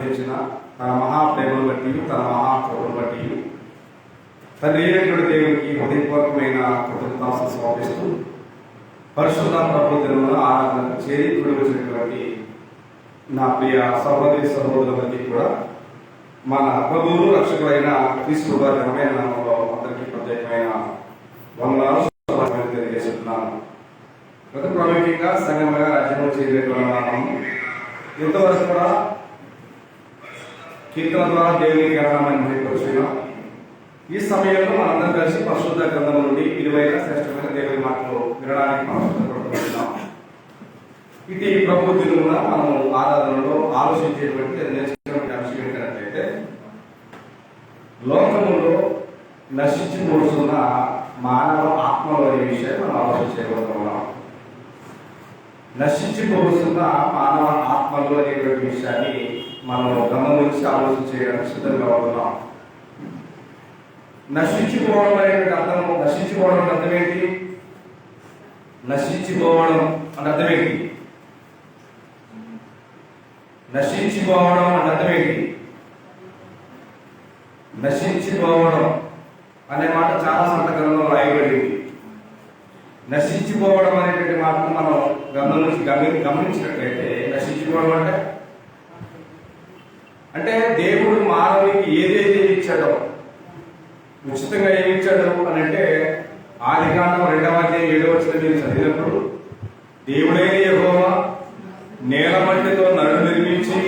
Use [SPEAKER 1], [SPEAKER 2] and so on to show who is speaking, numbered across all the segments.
[SPEAKER 1] తన మహాప్రేమను బట్టి తన మహాకృపను బట్టి తండ్రి అయినటువంటి దేవునికి హృదయపూర్వకమైన కృతజ్ఞతలు సమర్పిస్తూ పరిశుద్ధ ప్రభు దినమున ఆరాధనకు చేరి కూడి వచ్చినటువంటి నా ప్రియ సహోదరి సహోదరులకి కూడా మన ప్రభువును రక్షకుడైన క్రీస్తు వారి ఘనమైన నామములో అందరికీ ప్రత్యేకమైన వందనాలు తెలియజేస్తున్నాను. ప్రతి ప్రాముఖ్యంగా సంఘముగా రాజ్యంలో చేరినటువంటి ఇంతవరకు కూడా కీర్తన ద్వారా దేవుని ఘననామాన్ని మహిమపరుచున్నాం. ఈ సమయంలో మనందరం కలిసి పరిశుద్ధ గ్రంథం నుండి విలువైన శ్రేష్టమైన దేవుని మాటలు వినడానికి మనం ఇది ప్రభు దినమున మనము ఆరాధనలో ఆలోచించేటువంటి నేర్చుకునే అంశం ఏంటంటే లోకములో నశించిపోతున్న మానవ ఆత్మలు అనే విషయాన్ని మనం ఆలోచించగలుగుతున్నాం. నశించిపోతున్న మానవ ఆత్మలు అనేటువంటి విషయాన్ని మనం గమనించి ఆలోచించడానికి సిద్ధంగా ఉంటున్నాం. నశించిపోవడం అనేటువంటి అర్థం, నశించిపోవడం అర్థం ఏంటి? నశించిపోవడం అంటే అర్థం ఏంటి? నశించిపోవడం అంటే అర్థం ఏంటి? నశించిపోవడం అనే మాట చాలా సంతకంలో రాయబడింది. నశించిపోవడం అనేటువంటి మాటను మనం గమనించినట్లయితే నశించిపోవడం అంటే దేవుడు మానవునికి ఏదైతే ఇచ్చాడో, ఉచితంగా ఏమి ఇచ్చాడు అని అంటే ఆదికాండం 2వ అధ్యాయం 7వ వచనం మీరు చదివినప్పుడు దేవుడైన యెహోవా నేల మట్టితో నరుడు నిర్మించి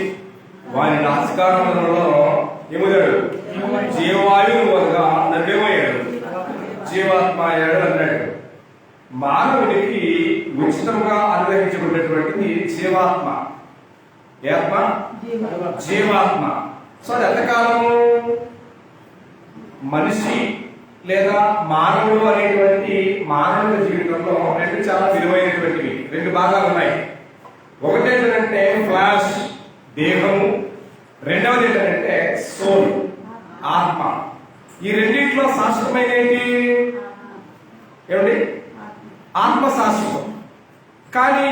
[SPEAKER 1] వారి నాసికారంలో ఏమయ్యాడు? జీవవాయువు వదగా నవ్వేమయ్యాడు, జీవాత్మ అయ్యాడు అన్నాడు. మానవుడికి ఉచితంగా అనుగ్రహించబడినటువంటిది జీవాత్మ. ఆత్మ జీవాత్మ. సో అది ఎంతకాలము మనిషి లేదా మానవుడు అనేటువంటి మానవుల జీవితంలో రెండు చాలా విలువైనటువంటివి. రెండు భాగాలు ఉన్నాయి. ఒకటి ఏంటంటే ఫ్లాష్ దేహము, రెండవది ఏంటంటే సోల్ ఆత్మ. ఈ రెండింటిలో శాశ్వతమైన ఏంటి? ఏమిటి? ఆత్మ శాశ్వతం. కానీ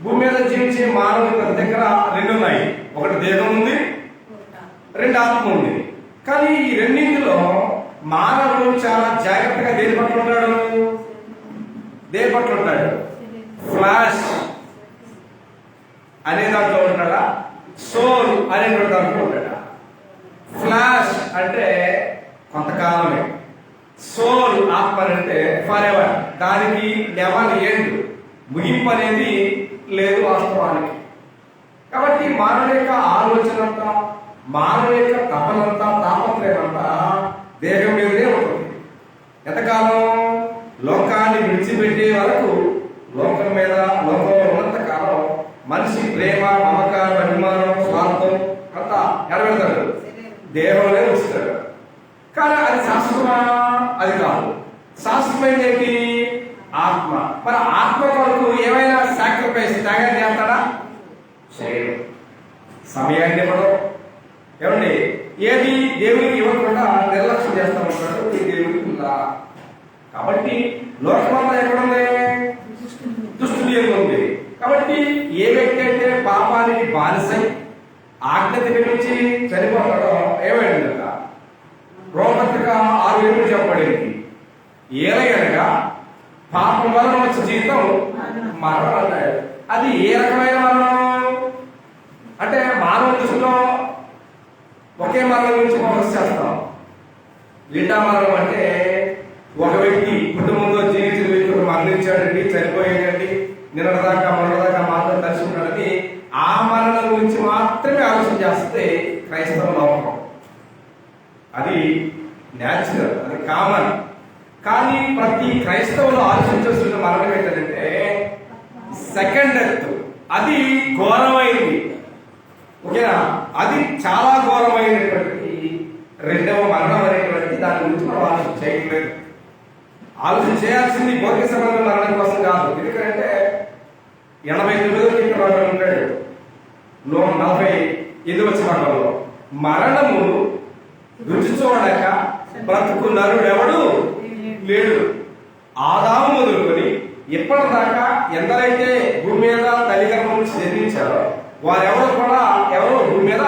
[SPEAKER 1] భూమి మీద జీవించే మానవుల దగ్గర రెండు ఉన్నాయి. ఒకటి దేహం ఉంది, రెండు ఆత్మ ఉంది. కానీ ఈ రెండింటిలో మానవుడు చాలా జాగ్రత్తగా దేని పట్ల ఉంటాడు? దేని పట్ల ఉంటాడు? ఫ్లాష్ అనే దాంట్లో ఉంటాడా? సోల్ అనే దాంట్లో ఉంటాడా? ఫ్లాష్ అంటే కొంతకాలమే, సోల్ ఆత్మ అంటే ఫర్ ఎవర్. దానికి నెవర్ ఎండ్, ముగింపు అనేది లేదు వాస్తవానికి. కాబట్టి మానవుడి యొక్క ఆలోచన అంతా, మానవుడి యొక్క తపనంతా, తాపత్రయమంతా దేహం మీదనే ఉంటుంది. ఎంతకాలం? లోకాన్ని విడిచిపెట్టే వరకు లోకం మీద, లోకంలో ఉన్నంత కాలం మనిషి ప్రేమ, మమకారం, అభిమానం, స్వార్థం అంతా ఎడబెడతాడు, దేహంలోనే వస్తాడు. కానీ అది శాశ్వతమా? అది కాదు. శాశ్వతమైనది ఏంటి? ఆత్మ. మరి ఆత్మ కొరకు ఏమైనా సాక్రిఫైస్, త్యాగం చేస్తాడా? చేయడం. సమయాన్ని ఇవ్వడం. ఏమండి? ఏది దేవునికి ఇవ్వకుండా నిర్లక్ష్యం చేస్తూ ఉంటాడు ఈ దేవునికి ఉందా? కాబట్టి లోకమంతా ఎక్కడుంది? దుష్టుని ఉంది. కాబట్టి ఏ వ్యక్తి అయితే పాపానికి బానిసై ఆజ్ఞ తిరిగించి చనిపోతాడో ఏమైంది? రోమపత్రిక 6:7 చెప్పబడింది. ఏలయనగా పాపం వలన వచ్చే జీవితం మరణం అన్నాడు. అది ఏ రకమైన మరణం అంటే మానవ దృష్టిలో ఒకే మరణం గురించి ఫోకస్ చేస్తాం. లిటా మరణం అంటే ఒక వ్యక్తి కుటుంబంలో జీవించిన వ్యక్తి మరణించాడండి, చనిపోయాడండి, నిన్నదాకా మొన్నదాకా మాత్రం తలుచుకున్నాడని ఆ మరణం గురించి మాత్రమే ఆలోచన చేస్తే క్రైస్తవ లోకం. అది న్యాచురల్, అది కామన్. కానీ ప్రతి క్రైస్తవులు ఆలోచించాల్సిన మరణం ఏంటంటే సెకండ్ డెత్. అది ఘోరమైనది. ఓకేనా? అది చాలా ఘోరమైనటువంటి రెండవ మరణం అనేటువంటి దాని గురించి మనం ఆలోచన చేయట్లేదు. ఆలోచన చేయాల్సింది భౌతిక సంబంధం మరణం కోసం కాదు. ఎందుకంటే 89 ఉంటాడు 148 వచనంలో మరణము రుచి చూడక బ్రతుకు నరుడు ఎవడు లేడు. ఆదాము మొదలుకొని ఇప్పటిదాకా ఎందరైతే భూమి మీద తల్లి గర్భం నుంచి జన్మించారో వారెవరు కూడా ఎవరు భూమి మీద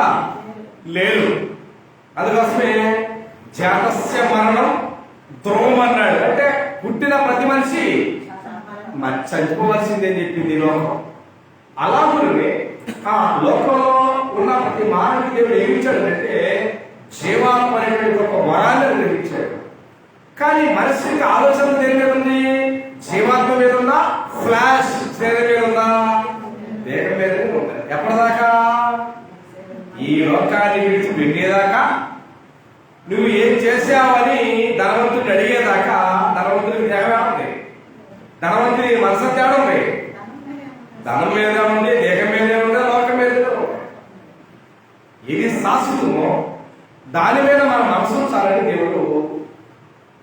[SPEAKER 1] అందుకోసమే జాతస్య మరణం ధ్రువం అన్నాడు. అంటే పుట్టిన ప్రతి మనిషి చనిపోవలసిందే అని చెప్పింది లోకం. అలాగే ఆ లోకంలో ఉన్న ప్రతి మానవుడికి దేవుడు ఏమి ఇచ్చాడంటే జీవాత్మ అనేటువంటి ఒక వరాన్ని నిర్మించాడు. కానీ మనిషికి ఆలోచన దేని మీద ఉంది? జీవాత్మ మీద ఉందా? ఫ్లాష్ శరీరం మీద ఉందా? దేహం మీద ఉంది. ఎప్పటిదాకా? ఈ లోకాన్ని విడిచి వెళ్ళేదాకా, నువ్వు ఏం చేసావని ధనవంతుడిని అడిగేదాకా ధనవంతుడికి తేడా ఉంది. ధనవంతుడి మనసు తేడా ఉంది. ధనం మీద ఉంది, దేహం మీద ఉంది, లోకం మీద ఉంది. ఇది శాశ్వతమో దాని మీద మన మనసు ఉంచాలని దేవుడు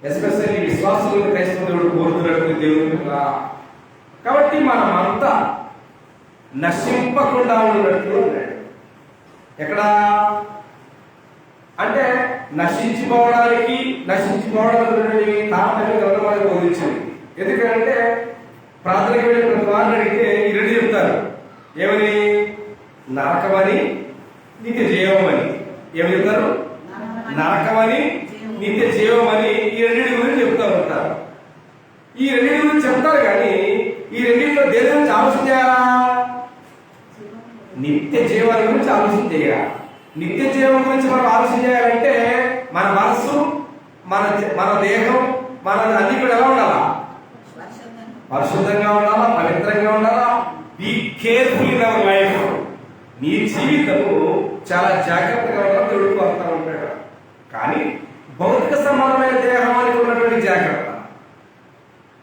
[SPEAKER 1] ఎస్పెషల్లీ విశ్వాసులు క్రైస్తవ దేవుడు కోరుతున్నట్టు దేవుడు. కాబట్టి మనం అంతా నశింపకుండా ఉన్నట్లు ఉన్నాడు. ఎక్కడ అంటే నశించిపోవడం తాపని మనకు బోధించింది. ఎందుకంటే ప్రార్థనకి వెళ్ళిన ప్రతి వారిని అడిగితే ఈ రెండు చెప్తారు. ఏమని? నరకమని, నిత్య జీవమని. ఏమని చెప్తారు? నరకమని, నిత్య జీవమని ఈ రెండింటి గురించి చెప్తూ ఉంటారు. ఈ రెండింటి గురించి చెప్తారు. కానీ ఈ రెండింటిలో దేని గురించి ఆలోచన చేయాలా? నిత్య జీవాల గురించి ఆలోచన చేయాలి. నిత్య జీవం గురించి మనం ఆలోచన చేయాలంటే మన మనస్సు, మన దేహం, మన అన్ని కూడా ఎలా ఉండాలా? పరిశుద్ధంగా ఉండాలా, పవిత్రంగా ఉండాలా. Be careful in our life. నీ జీవితము చాలా జాగ్రత్తగా ఉండాలి దేవుడు కోరుతా ఉంటాడు. కానీ భౌతిక సంబంధమైన దేహానికి ఉన్నటువంటి జాగ్రత్త,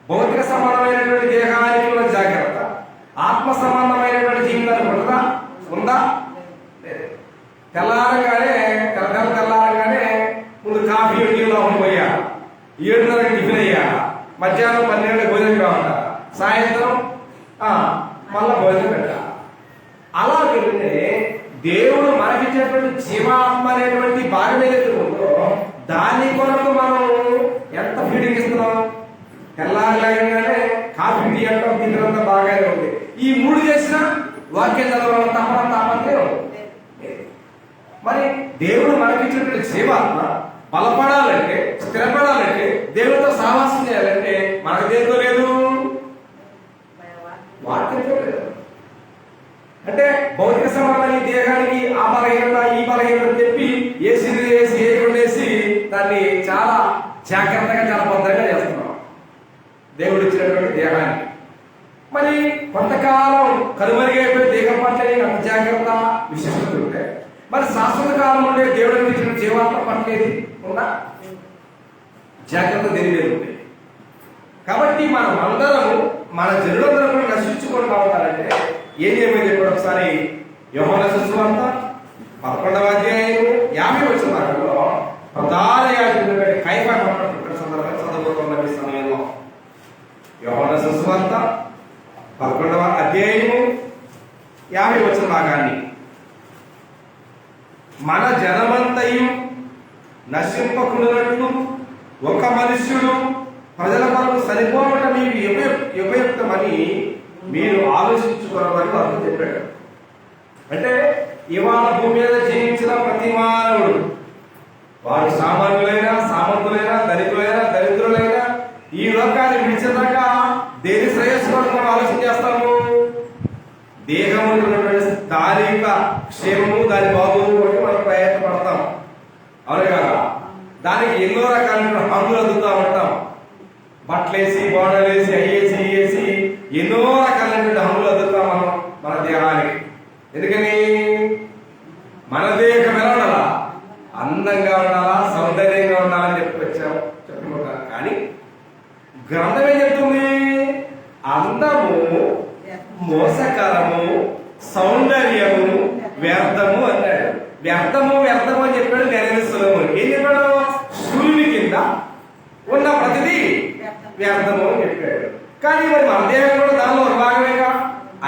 [SPEAKER 1] భౌతిక సంబంధమైనటువంటి దేహానికి ఉన్న జాగ్రత్త, ఆత్మ సంబంధమైనటువంటి జీవితానికి ఉందా? తెల్లారంగానే ముందు కాఫీ టీలో పోయా, 7:30 టిఫిన్ అయ్యా, మధ్యాహ్నం 12 భోజనం కావాల, సాయంత్రం మళ్ళా భోజనం పెట్టాలి. అలాగే దేవుడు మనకిచ్చినటువంటి జీవాత్మ అనేటువంటి భాగం ఏదైతే ఉందో దాని కొరకు మనం ఎంత ఫీడింగ్ ఇస్తున్నాం? తెల్లారలాగానే కాఫీ టీ అంటాం, తింటే బాగానే ఉంది. ఈ 3 చేసినా వాక్యం చదవడం తాపంతే ఉంది. మరి దేవుడు మనకిచ్చినటువంటి జీవాత్మ బలపడాలంటే, స్థిరపడాలంటే, దేవుడితో సహవాసం చేయాలంటే మనకు దేంతో లేదు? వాక్యంతో లేదు. అంటే భౌతిక సంబంధాన్ని దేహానికి ఆ బలహీనత ఈ బలహీనత చెప్పి ఏసీ వేసి దాన్ని చాలా జాగ్రత్తగా చాలా భద్రంగా చేస్తున్నాం దేవుడు ఇచ్చినటువంటి దేహాన్ని. మరి కొంతకాలం కనుమరుగైపోయి దేహం పట్ల అంత జాగ్రత్త విశిష్టత ఉంటాయి. మరి శాశ్వత కాలం ఉండే దేవుడికి ఇచ్చిన జీవాత్మ పట్లేది ఉందా? జాగ్రత్త దేని మీద ఉంటాయి. కాబట్టి మనం అందరము మన జనులందరూ కూడా నశించుకొని కావాలంటే ఏం చేయమని చెప్పాడు ఒకసారి? యోహాను సువార్త 11వ అధ్యాయం 50వ వచనంలో ప్రధాన యాజకుడు కైఫా సందర్భంగా చదవబోతున్న సమయంలో యోహాను సువార్త 11వ అధ్యాయం 50వ వచన భాగాన్ని, మన జనమంతయు నశింపకుండానట్లు ఒక మనుష్యుడు ప్రజల కొరకు సరిపోవటం మీకు ఉపయుక్తమని మీరు ఆలోచించుకోవాలని అర్థం చెప్పాడు. అంటే ఇవాళ భూమి మీద జీవించిన ప్రతి మానవుడు, వారు సామాన్యులైనా, సామంతులైనా, దరిద్రులైనా ఈ లోకాన్ని విడిచేదాకా దేని శ్రేయస్సు కొరకు మనం ఆలోచన చేస్తాము? దేహము దాని యొక్క క్షేమము, దాని బాగోగు కొరకు మనం ప్రయత్నపడతాం. అవును కదా? దానికి ఎన్నో రకాలైన హంగులు అందుతూ ఉంటాం. బట్టలేసి, బోడలేసి, అయ్యేసి ఎన్నో రకాలైనటువంటి హంగులు అందుతాం మనం మన దేహానికి. ఎందుకని? మన దేహం ఎలా ఉండాలా? అందంగా ఉండాలా, సౌందర్యంగా ఉండాలని చెప్పుకుంటాం. కానీ గ్రంథం ఏం చెప్తుంది? అందము మోసకరము, సౌందర్యము వ్యర్థము అన్నాడు. వ్యర్థము అని చెప్పాడు నెరవేర్చలేము. ఏం చెప్పాడు? సూర్యుని కింద ఉన్న ప్రతిదీ వ్యర్థము అని చెప్పాడు. కానీ మరి మన దేహం కూడా దానిలో ఒక భాగమేగా.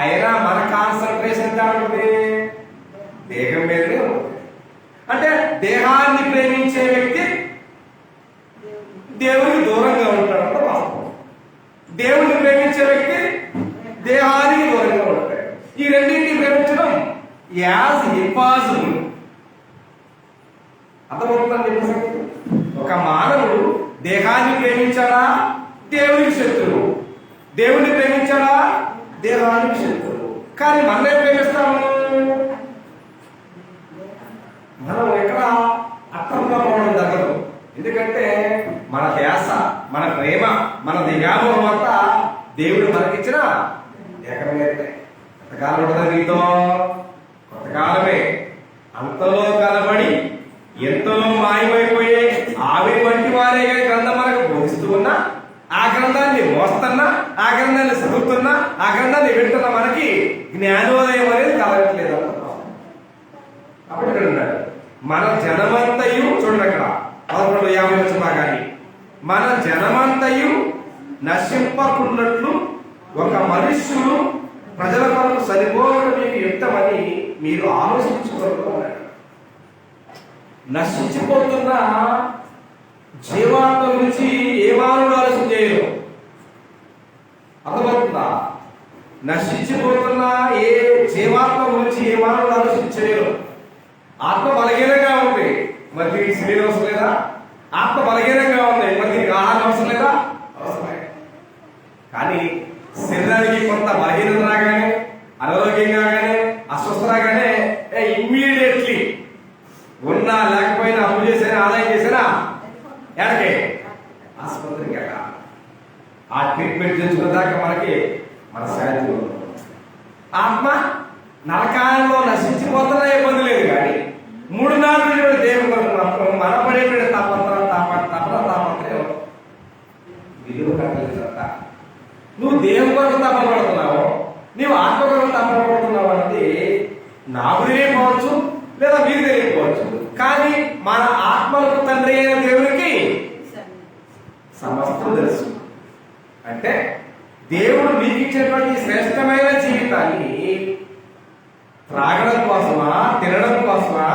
[SPEAKER 1] అయినా మన కాన్సన్ట్రేషన్ కాబట్టి దేహం మీదనే ఉంటుంది. అంటే దేహాన్ని ప్రేమించే వ్యక్తి దేవునికి దూరంగా ఉంటాడంట వాస్తవం. దేవుడిని ప్రేమించే వ్యక్తి దేహానికి దూరంగా ఉంటాడు. ఈ రెండింటిని ప్రేమించడం యాజ్ ఇంపాసిబుల్. అర్థమవుతుందని చెప్పేసి ఒక మానవుడు దేహాన్ని ప్రేమించాడా దేవునికి శత్రువు, దేవుణ్ణి ప్రేమించాడా దేహానికి శత్రువు. కానీ మనమే ప్రేమిస్తాము, మనం ఎక్కడ అర్థంగా పోవడం జరగదు. ఎందుకంటే మన ధ్యాస, మన ప్రేమ, మన దిగామం అంతా దేవుడు మనకిచ్చిన ఏకమే. ఎంతకాలం ఉంటుంది నీతో? కొంతకాలమే. అంతలో కలబడి ఎంతలో మాయమైపోయే ఆవిరి వంటి వారే గ్రంథం మనకు బోధిస్తూ ఉన్నా, ఆ గ్రంథాన్ని మోస్తున్నా, ఆ గ్రంథాన్ని చదువుతున్నా, ఆ గ్రంథాన్ని వింటున్న మనకి జ్ఞానోదయం అనేది కలగట్లేదు. అప్పుడు ఇక్కడ ఉన్నాడు మన జనమంతయు. చూడండి అక్కడ 11:50 కానీ మన జనమంతయు నశింపకున్నట్లు ఒక మనుష్యుడు ప్రజల కొరకు సరిపోవడం మీకు యుక్తమని మీరు ఆలోచించుకోవాలి. నశించిపోతున్న జీవాత్మ గురించి ఏ మానవుడు ఆలోచన చేయరు. అర్థమవుతుందా? నశించిపోతున్న ఏ జీవాత్మ గురించి ఏ మానవుడు ఆలోచించలేరు. ఆత్మ బలహీనంగా ఉంది, మరి దీనికి శరీరం అవసరం లేదా? ఆత్మ బలహీనంగా ఉంది, మరి దీనికి ఆహారం అవసరం లేదా? అవసరమే. కానీ శరీరానికి కొంత బలహీనత రాగానే, అనారోగ్యం రాగానే, అస్వస్థ రాగానే ఇమ్మీడియట్లీ ఉన్నా లేకపోయినా అప్పు చేసినా ఆదాయం చేసినా ఎక్కడికి ఆసుపత్రికి వెళ్ళాలి. ఆ ట్రీట్మెంట్ చేసుకున్న దాకా మనకి మన శాంతి. ఆత్మ నరకాలలో నశించిపోతున్నా ఇబ్బంది లేదు, కానీ 3-4 దేవుని కొరకు మాత్రం మన పడేటువంటి తాపత్రయం విలువ కట్టలేదంట. నువ్వు దేవుని కొరకు తపన పడుతున్నావు, నీవు ఆత్మ కొరకు తపన పడుతున్నావు అన్నది నాకు తెలియకపోవచ్చు, లేదా మీరు తెలియకపోవచ్చు, కానీ మన ఆత్మలకు తండ్రి అయిన దేవునికి సమస్తం తెలుసు. అంటే దేవుడు నీకు ఇచ్చినటువంటి శ్రేష్టమైన జీవితాన్ని త్రాగడం కోసమా, తినడం కోసమా,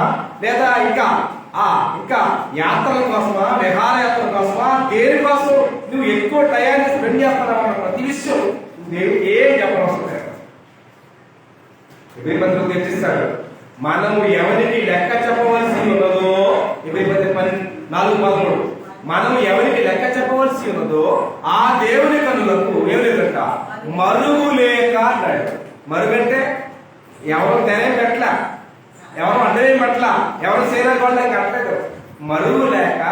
[SPEAKER 1] లేదా ఇంకా యాత్రల కోసమా, విహారయాత్రల కోసమా, దేని కోసం నువ్వు ఎక్కువ టయాన్ని స్పెండ్ చేస్తున్నావు అన్న ప్రతి విషయం దేవుడు ఏం చెప్పనవసరం లేదు. ఇబ్బందులు తెచ్చిస్తాడు. మనము ఎవరికి లెక్క చెప్పవలసి ఉన్నదో, 4:13 మనము ఎవరికి లెక్క చెప్పవలసి ఉన్నదో ఆ దేవుని కనులకు ఏం లేదంట మరుగు లేక అన్నాడు. మరుగంటే ఎవరు తెరే పెట్టల, ఎవరు అడ్డేం పెట్టల, ఎవరు సేనగొండం కట్టలేదు. మరుగు లేక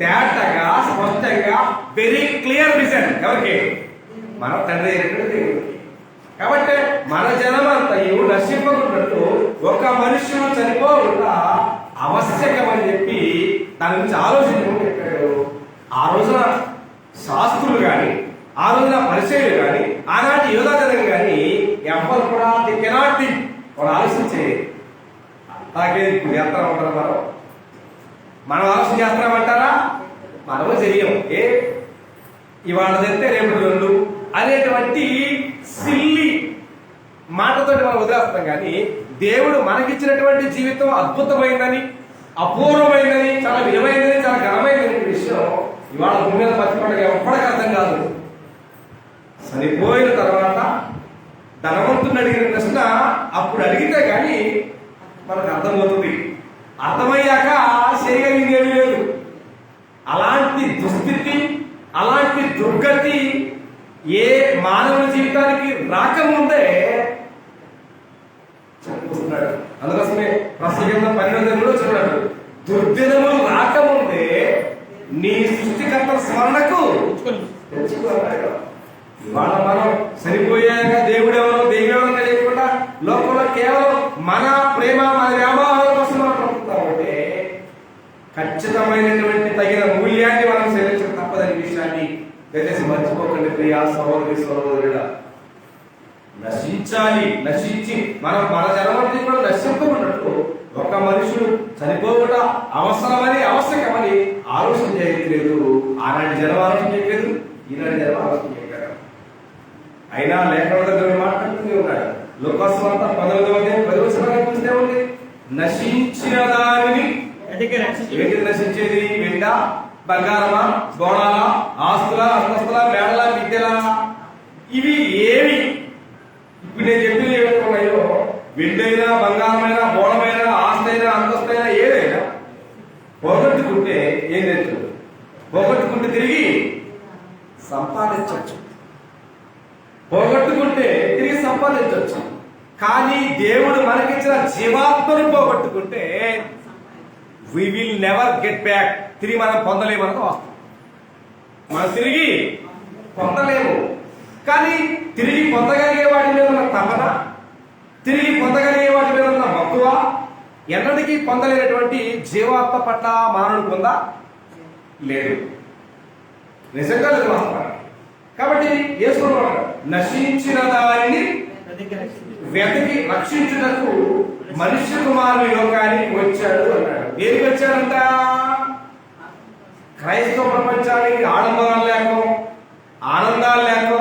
[SPEAKER 1] తేటగా స్పష్టంగా వెరీ క్లియర్ విజన్ ఎవరికి? మన తండ్రి అయినటువంటి దేవుడికి. కాబట్టి మన జనమంతయు నశింపకున్నట్టు ఒక మనుష్యుడు చనిపోకుండా ఆవశ్యకమని చెప్పి దాని గురించి ఆలోచించమని చెప్పాడు. ఆ రోజున శాస్త్రులు కానీ, ఆ రోజున పరిచయులు కానీ, ఆనాటి యోధాజనం కానీ ఎవరు కూడా కెనాట్ వాడు ఆలోచించే అలాగే ఇప్పుడు చేస్తాం ఉంటారు. మనం ఆలోచన చేస్తామంటారా? మనము చెయ్యం. ఇవాళ తెస్తే రేపు 2 అనేటువంటి సిల్లి మాటతోటి మనం వదిలేస్తాం. కానీ దేవుడు మనకిచ్చినటువంటి జీవితం అద్భుతమైందని, అపూర్వమైందని, చాలా విలువైనదని, చాలా ఘనమైనది విషయం ఇవాళ భూమి మీద బతిపడగా ఎప్పటికీ అర్థం కాదు. చనిపోయిన తర్వాత ధనవంతుని అడిగిన ప్రశ్న అప్పుడు అడిగితే కానీ మనకు అర్థమవుతుంది. అర్థమయ్యాక చేయగలిగింది ఏమీ లేదు. అలాంటి దుస్థితి, అలాంటి దుర్గతి ఏ మానవుని జీవితానికి రాకముందే చనిపోతున్నాడు. అందుకోసమే ప్రసంగంలో 12 చూడాడు, దుర్దినములు రాకముందే నీ సృష్టికర్త స్మరణకు తెచ్చుకున్నాడు. ఇవాళ మనం సరిపోయాక దేవుడు ఎవరో దెయ్యం లేకుండా లోకంలో కేవలం మన ప్రేమ, మన వ్యామోహాల కోసం మనం బ్రతుకుతామంటే ఖచ్చితమైనటువంటి తగిన మూల్యాన్ని మనం చెల్లించడం తప్పదని విషయాన్ని దయచేసి మర్చిపోకండి. ప్రియా సహోదరి సహోదరుడా, నశించాలి, నశించి మన జనమంతి కూడా నశింపకున్నట్టు ఒక మనుషుడు చనిపోకుండా అవసరమని, ఆవశ్యకమని ఆలోచన చేయట్లేదు. ఆనాటి జనం ఆలోచన చేయలేదు, ఈనాటి జనం ఆలోచన చేయగలరు. అయినా లేఖన దగ్గర మాట్లాడుతూనే ఉన్నాడు. లోకస్వార్త 19:10 ఉంది, నశించిన దానిని ఏంటి నశించేది? వెంట, బంగారమా, గోళాలా, ఆస్తుల, అంతస్తుల, మేడల, విద్యల, ఇవి ఏవి ఇప్పుడు నేను చెప్పిన ఏవైతే ఉన్నాయో, వెండైనా, బంగారమైనా, గోళమైనా, ఆస్తైనా, అంతస్తైనా, ఏదైనా పోగొట్టుకుంటే ఏం లేదు, పోగొట్టుకుంటే తిరిగి సంపాదించవచ్చు, పోగొట్టుకుంటే తిరిగి సంపాదించవచ్చు. కానీ దేవుడు మనకిచ్చిన జీవాత్మను పోగొట్టుకుంటే we will never get back. తిరిగి మనం పొందలేమన్నది వాస్తవం. మనం తిరిగి పొందలేము. కానీ తిరిగి పొందగలిగే వాటి మీద ఉన్న తపన, తిరిగి పొందగలిగే వాటి మీద ఉన్న మక్కువ, ఎన్నటికీ పొందలేనటువంటి జీవాత్మ పట్ల మానవుడికి ఉందా? లేదు. నిజంగా లేదు వాస్తవం. కాబట్టి యేసు నశించిన దానిని వెతికి రక్షించుటకు మనుష్య కుమారుని లోకానికి వచ్చాడు అన్నాడు. దేనికి వచ్చాడంట? క్రైస్తవ ప్రపంచానికి ఆడంబరాలు లేకో, ఆనందాలు లేకో,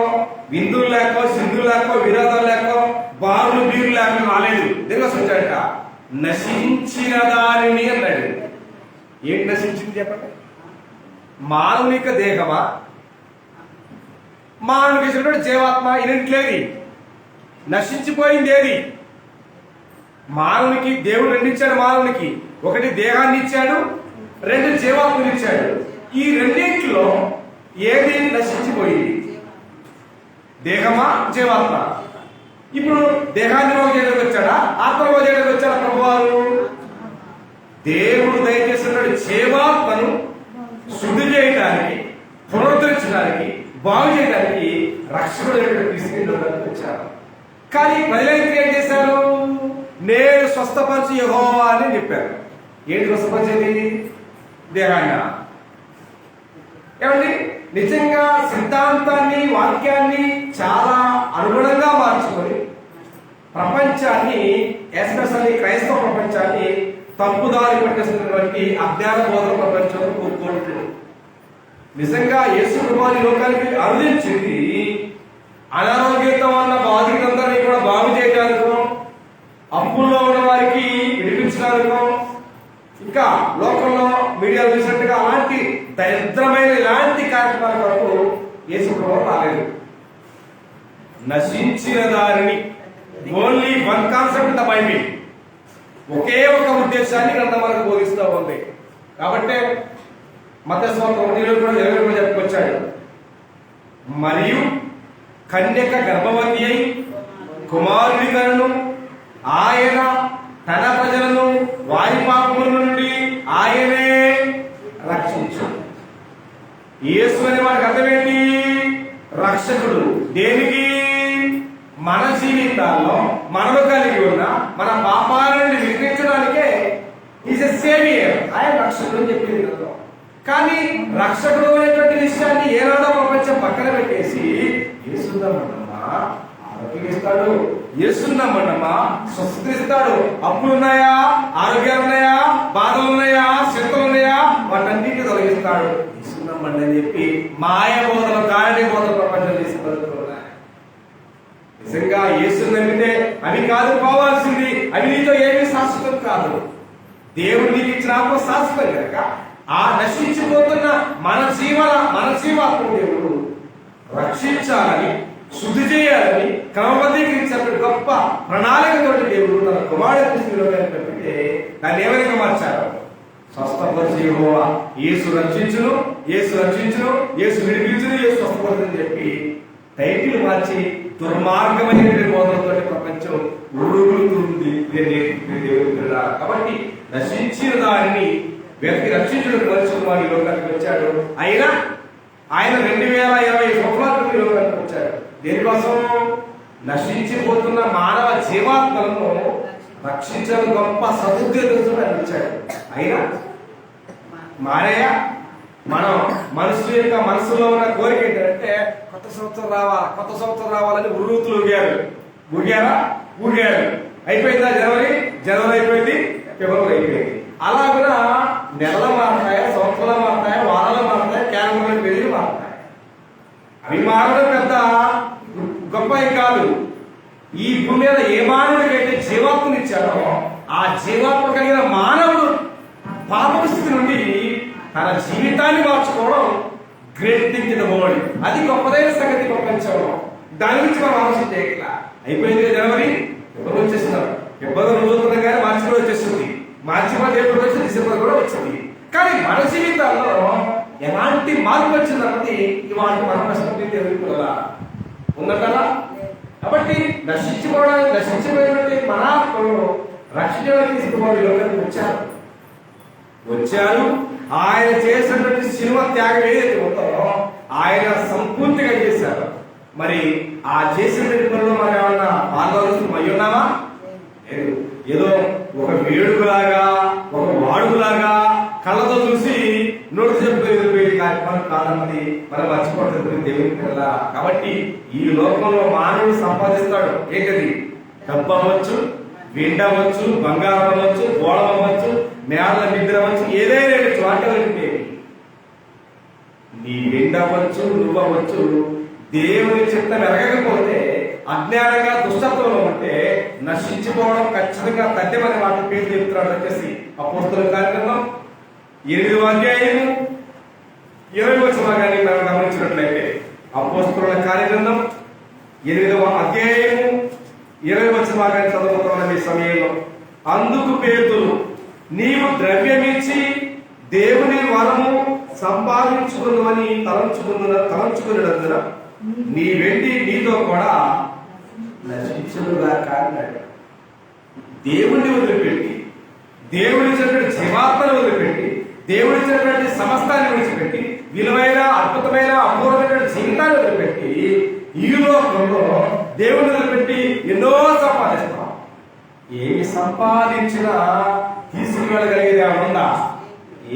[SPEAKER 1] విందులు లేకో, సింధులు లేకో, విరోధాలు లేకో, బారులు బీరులు లేక రాలేదు. దేనికోసం వచ్చాడట? నశించిన దానిని అన్నాడు. ఏంటి నశించింది చెప్పండి? మానవునిక దేహమా, మానవునికి ఇచ్చినటువంటి జీవాత్మ, ఇన్నింటిలేది నశించిపోయింది ఏది? మానవునికి దేవుడు రెండిచ్చాడు. మానవునికి ఒకటి దేహాన్ని ఇచ్చాడు, రెండు జీవాత్మని ఇచ్చాడు. ఈ రెండింటిలో ఏది నశించిపోయింది? దేహమా, జీవాత్మ? ఇప్పుడు దేహాన్ని బాగు చేయడానికి వచ్చాడా, ఆత్మ బాగు చేయడానికి వచ్చాడా ప్రభువారు? దేవుడు దయచేస్తున్నాడు జీవాత్మను శుద్ధి చేయడానికి, పునరుద్ధరించడానికి, బాగు చేయడానికి రక్షకుడు తీసుకెళ్ళడానికి వచ్చారు. కానీ ప్రజలైతే ఏం చేశారు? నేను స్వస్థపరిచి యెహోవా అని చెప్పారు. ఏంటి స్వస్థపరిచేది? దేహాన్ని. ఏమండి, నిజంగా సిద్ధాంతాన్ని, వాక్యాన్ని చాలా అనుగుణంగా మార్చుకొని ప్రపంచాన్ని, ఎస్పెషల్లీ క్రైస్తవ ప్రపంచాన్ని తప్పుదారి పట్టేస్తున్నటువంటి అజ్ఞాన బోధన ప్రపంచంలో కూరుకుంటున్నారు. నిజంగా యేసు కుమారుని లోకానికి అందించింది అనారోగ్యంతో ఉన్న బాధితులందరినీ కూడా బాగు చేయడానికో, అప్పుల్లో ఉన్న వారికి విడిపించడానికో, ఇంకా లోకంలో మీడియా చూసినట్టుగా అలాంటి దరిద్రమైన ఇలాంటి కార్యక్రమాల కొరకు యేసు ప్రభువు రాలేదు. నశించిన దారిని, only one concept in the Bible, ఒకే ఒక ఉద్దేశాన్ని గ్రంథం మనకు బోధిస్తూ ఉంది. కాబట్టి మత్తయి సువార్త 1:20 చెప్పుకొచ్చాడు. మరియు కన్యక గర్భవతి అయి కుమారుని కనును, ఆయన తన ప్రజలను వారి పాపముల నుండి ఆయనే రక్షించు. యేసు అనే వారికి అర్థమేంటి? రక్షకుడు. దేనికి? మన జీవితాల్లో మనము కలిగి ఉన్న మన పాపాలను విడిపించడానికే ఈజ్ ఎ సేవియర్. ఆయన రక్షకుడు అని చెప్పింది కదా. కానీ రక్షకుడు అనేటువంటి విషయాన్ని ఏనాడో ప్రపంచం పక్కన పెట్టేసి యేసున్నామన్నమా ఆరోగ్యం ఇస్తాడు, యేసున్నామన్నమా స్వస్థత ఇస్తాడు, అప్పులున్నాయా, ఆరోగ్యాలు ఉన్నాయా, బాధలు ఉన్నాయా, చింతలు ఉన్నాయా, వాటన్నింటినీ తొలగిస్తాడు, యేసున్నామండి అని చెప్పి మాయ బోధన, గారడి బోధన ప్రపంచం చేసి బతుకుతున్నాయి. నిజంగా యేసు నమ్మితే అవి కాదు పోవాల్సింది, అవి నీతో ఏమీ శాశ్వతం కాదు. దేవుడు నీకు ఇచ్చిన ఆత్మ శాశ్వతం కనుక ఆ నశించిపోతున్న మన జీవాత్మ దేవుడు రక్షించాలని, శుద్ధి చేయాలని క్రమబద్ధీకరించిన గొప్ప ప్రణాళికతో దేవుడు తన కుమారుడు పెడితే దాన్ని ఏమైనా మార్చారు? స్వస్థపరిచి యెహోవా. యేసు రక్షించును, యేసు రక్షించును, యేసు విడిపించును, యేసు స్వస్థపరుని చెప్పి టైటిల్ మార్చి దుర్మార్గమైన బోధనతో ప్రపంచం ఉరుగుతుంది. కాబట్టి నశించిన దానిని వ్యక్తి రక్షించడం పరిస్థితులు వారి లోకానికి వచ్చాడు. అయినా ఆయన 2020 సంవత్సరాల లోకానికి వచ్చాడు. దేనికోసం? నశించిపోతున్న మానవ జీవాత్మలను రక్షించడం గొప్ప సదుద్దేశంతో ఆయన వచ్చాడు. అయినా మారయ్య మనం మనుషుల యొక్క మనసులో ఉన్న కోరిక ఏంటంటే కొత్త సంవత్సరం రావాలని ఉరుతులు ఊగారా? అయిపోయిందా? జనవరి అయిపోయింది, ఫిబ్రవరి అయిపోయింది. అలా కూడా నెలలు మారుతాయి, సంవత్సరాలు మారుతాయి, వారాలు మారుతాయి, క్యాలెండర్ పేజీలు మారుతాయి. అవి మారడం పెద్ద గొప్ప ఏం కాదు. ఈ భూమి మీద ఏ మానవుడికైతే జీవాత్మని ఇచ్చాడో ఆ జీవాత్మ కలిగిన మానవుడు పాప స్థితి నుండి తన జీవితాన్ని మార్చుకోవడం great thing in the world. అది గొప్పదైన సంగతి ప్రపంచంలో. దాని గురించి మనం ఆలోచన చేయట్లా. అయిపోయింది జనవరి, ఫిబ్రవరి వచ్చేస్తున్నారు. ఫిబ్రవరి రోజుకుండగానే మార్చి కూడా వచ్చేస్తుంది. మార్చి కూడా ఏప్రిల్ వచ్చి డిసెంబర్ కూడా వచ్చింది. కానీ మన జీవితాల్లో ఎలాంటి మార్పు వచ్చిందన్నది ఇవాళ మన ప్రశ్న తెలుగులా ఉందంటారా? కాబట్టి నశించిపోయినటువంటి మన ఆత్మను రక్షణ తీసుకోవడానికి వచ్చారు. ఆయన చేసినటువంటి శిలువ త్యాగం ఏదైతే ఉందో ఆయన సంపూర్తిగా చేశారు. మరి ఆ చేసినటువంటి పనులు మనం ఏమన్నా పాల్గొనవలసి అయి ఉన్నామా? ఏదో ఒక వేడుకలాగా ఒక వాడుకలాగా కళ్ళతో చూసి నోటి చెప్పేది కార్యక్రమం కాదన్నది మనం మర్చిపోతుంది దేవుని పిల్ల. కాబట్టి ఈ లోకంలో మానవుడు సంపాదిస్తాడు. ఏంటది? డబ్బు అవ్వచ్చు, వెండి అవ్వచ్చు, బంగారం అవ్వచ్చు, గోళం అవ్వచ్చు, నేల నిద్ర అవ్వచ్చు, ఏదైనా వాటి నీ వెండి అవ్వచ్చు, నువ్వు అవ్వచ్చు. దేవుని చిత్తం ఎరగకపోతే అజ్ఞానంగా దుష్టత్వంలో ఉంటే నశించిపోవడం ఖచ్చితంగా తథ్యమని మాట పేరు చెప్తున్నాడు. వచ్చేసి అపోస్తలుల కార్యక్రమం 8వ అధ్యాయము 20వ వచనాన్ని మనం గమనించినట్లయితే అపోస్తలుల కార్యగ్రంథం 8వ అధ్యాయము 20వ వచనాన్ని చదువుతున్న ఈ సమయంలో, అందుకు పేతురు, నీవు ద్రవ్యమిచ్చి దేవుని వరము సంపాదించుకున్నవని తలంచుకున్నదందున నీ వెండి నీతో కూడా నశించునుగాక అన్నాడు. దేవుణ్ణి వదిలిపెట్టి, దేవుడిచ్చినటువంటి జీవాత్మను వదిలిపెట్టి, దేవుడిచ్చినటువంటి సమస్తాన్ని విడిచిపెట్టి, విలువైన అద్భుతమైన అపూర్వమైన జీవితాన్ని వదిలిపెట్టి ఈ లోకంలో దేవుని వదిలిపెట్టి ఎన్నో సంపాదిస్తాం. ఏమి సంపాదించినా తీసుకువెళ్ళగలిగేది ఉందా?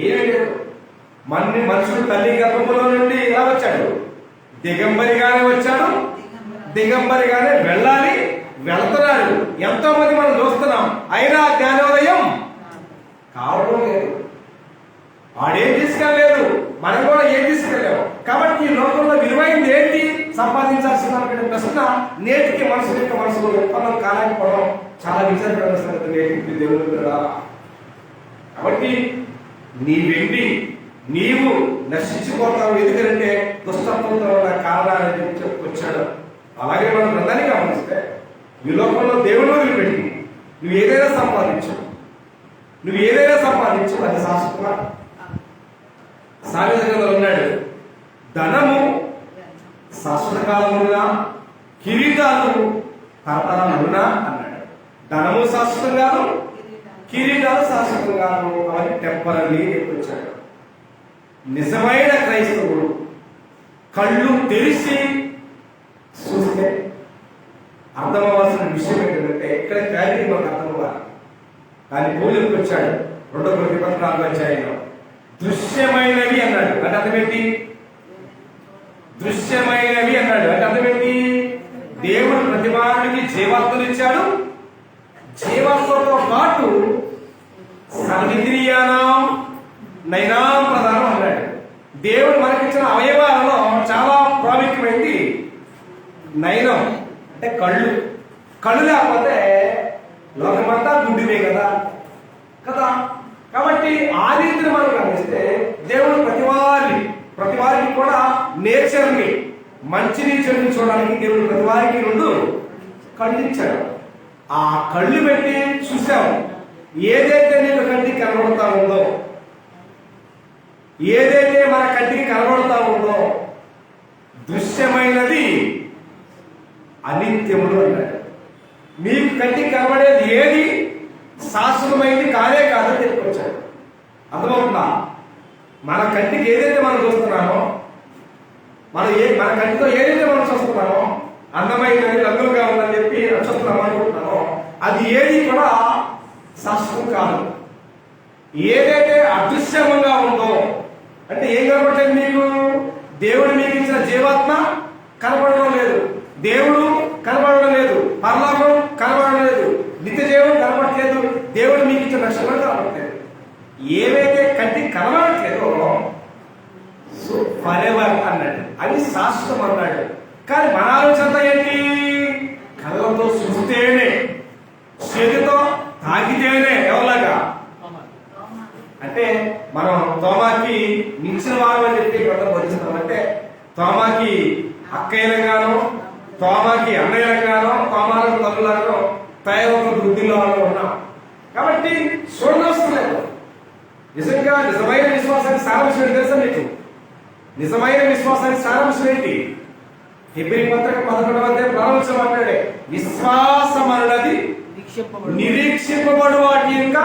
[SPEAKER 1] ఏమీ లేదు. మనుషుడు తల్లి గర్భంలో నుండి ఇలా వచ్చాడు, దిగంబరిగానే వచ్చాడు, దిగంబరిగానే వెళ్ళాలి, వెళ్తున్నాడు. ఎంతో మంది మనం చూస్తున్నాం, అయినా జ్ఞానోదయం కావడం లేదు. వాడేం తీసుకెళ్ళలేదు, మనం కూడా ఏం తీసుకెళ్ళాము. కాబట్టి ఈ లోకంలో విలువైంది ఏంటి? సంపాదించాల్సిన ప్రశ్న నేటికి మనుషుల యొక్క మనసులో ఉత్పన్నం కాలేకపోవడం చాలా విచారకరమైన సంగతి నేటికి దేవుని ద్వారా. కాబట్టి నీ వెండి నీవు నశించిపోతావు. ఎందుకంటే దుష్టత్వంతో ఉన్న కారణాన్ని చెప్పుకొచ్చాడు. అలాగే మనం గ్రంథాన్ని గమనిస్తే ఈ లోకంలో దేవుని వదిలిపెట్టి నువ్వు ఏదైనా సంపాదించు అది శాశ్వతంగా. సామెతలో ఉన్నాడు, ధనము శాశ్వత కాలముగా, కిరీటాలు తరతరాలున్నా అన్నాడు. ధనము శాశ్వతం కాదు, కిరీటాలు శాశ్వతం కాదు, అవన్నీ టెంపరీ చెప్పొచ్చాడు. నిజమైన క్రైస్తవుడు కళ్ళు తెరిచి చూస్తే అర్థమవలసిన విషయం ఏంటంటే ఇక్కడ క్లారిటీ మనకు అర్థమవ్వాలి. కానీ పౌలుకు వచ్చాడు 2 కొరింథీ 4వ అధ్యాయంలో దృశ్యమైనవి అన్నాడు. అంటే అర్థమేంటి? దృశ్యమైనవి అన్నాడు అంటే అర్థమేంటి? దేవుడు ప్రతి వారికి జీవాత్మను ఇచ్చాడు. జీవాత్మతో పాటు సర్వేంద్రియానాం నయనాం ప్రధానం అన్నాడు. దేవుడు మనకిచ్చిన అవయవాలలో చాలా ప్రాముఖ్యమైనది నయనం, అంటే కళ్ళు. కళ్ళు లేకపోతే లోకమంతా గుడ్డిదే కదా. కాబట్టి ఆ రీతిని మనం గమనిస్తే దేవుడు ప్రతి వారికి కూడా నేచర్ని, మంచిని చెడుని చూడడానికి దేవుడు ప్రతి వారికి 2 కళ్ళు ఇచ్చాడు. ఆ కళ్ళు పెట్టి చూసాము. ఏదైతే నీకు కంటికి కనబడతా ఉందో, ఏదైతే మన కంటికి కనబడతా ఉందో దృశ్యమైనది అనిత్యములు అన్నాడు. మీకు కంటికి కనబడేది ఏది శాశ్వతమైనది కాదే కాదని చెప్పుకొచ్చాడు. అర్థమవుతుందా? మన కంటికి ఏదైతే మనం చూస్తున్నామో, మన కంటితో ఏదైతే మనం చూస్తున్నామో, అందమైనది రంగులుగా ఉందని చెప్పి చూస్తున్నాం అనుకుంటున్నామో, అది ఏది కూడా శాశ్వతం కాదు. ఏదైతే అదృశ్యంగా ఉందో, అంటే ఏం కనబడలేదు మీకు? దేవుడు మీకు ఇచ్చిన జీవాత్మ కనబడడం లేదు, దేవుడు కనబడడం లేదు, పరలోకం కనబడడం లేదు, నిత్య జీవం కనబడట్లేదు, దేవుడు మీకు ఇచ్చిన రక్షణ కనబడట్లేదు. ఏవైతే కంటికి కనబడట్లేదో ఫరెవర్ అన్నాడు, అది శాశ్వతం అన్నాడు. కానీ మన ఆలోచన ఏంటి? కళ్ళతో చూస్తేనే, చేతితో తాకితేనే. ఎవరిలాగా అంటే మనం తోమాకి మించిన వారు అని చెప్పి గ్రంథం బోధిస్తాం. అంటే తోమాకి అక్కయ్యలుగానో, తోమాకి అన్నయ్యలుగానో, తోమాలకు తల్లులాగానో, తయారు వృద్ధిలో ఉన్నాం. కాబట్టి చూడనవసరం లేదు. నిజంగా నిజమైన విశ్వాసానికి సారాంశం ఏంటి తెలుసా మీకు? నిజమైన విశ్వాసానికి సారాంశం ఏంటి? హెబ్రీ పత్రిక 11వ అధ్యాయం ప్రారంభంలో మాట్లాడే విశ్వాసం అన్నది నిరీక్షింపబడు వాటి యొక్క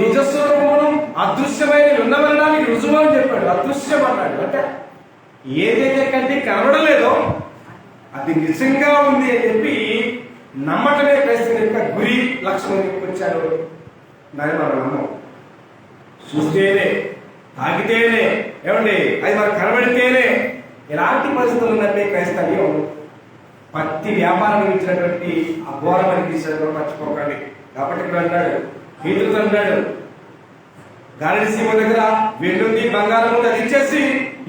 [SPEAKER 1] నిజస్వరూపమును అదృశ్యమైన ఉన్నవనడానికి రుజువు అని చెప్పాడు. అదృశ్యం అన్నాడు అంటే ఏదైతే కంటే కనబడలేదో అది నిజంగా ఉంది అని చెప్పి నమ్మటమే క్రైస్తవుల యొక్క గురి లక్ష్యం వచ్చాడు. దాన్ని మనం నమ్మం. చూస్తేనే తాగితేనే ఏమండి అది మనకు కనబడితేనే ఎలాంటి పరిస్థితులు నమ్మే క్రైస్తవ్యం పత్తి వ్యాపారం ఇచ్చినటువంటి అఘోరమైన విషయాలు మర్చిపోకండి. కాబట్టి ఇక్కడ అంటాడు, పేతురుతో అంటాడు, గాలిడి సీమ దగ్గర వెండి బంగారం ఉంది, అది ఇచ్చేసి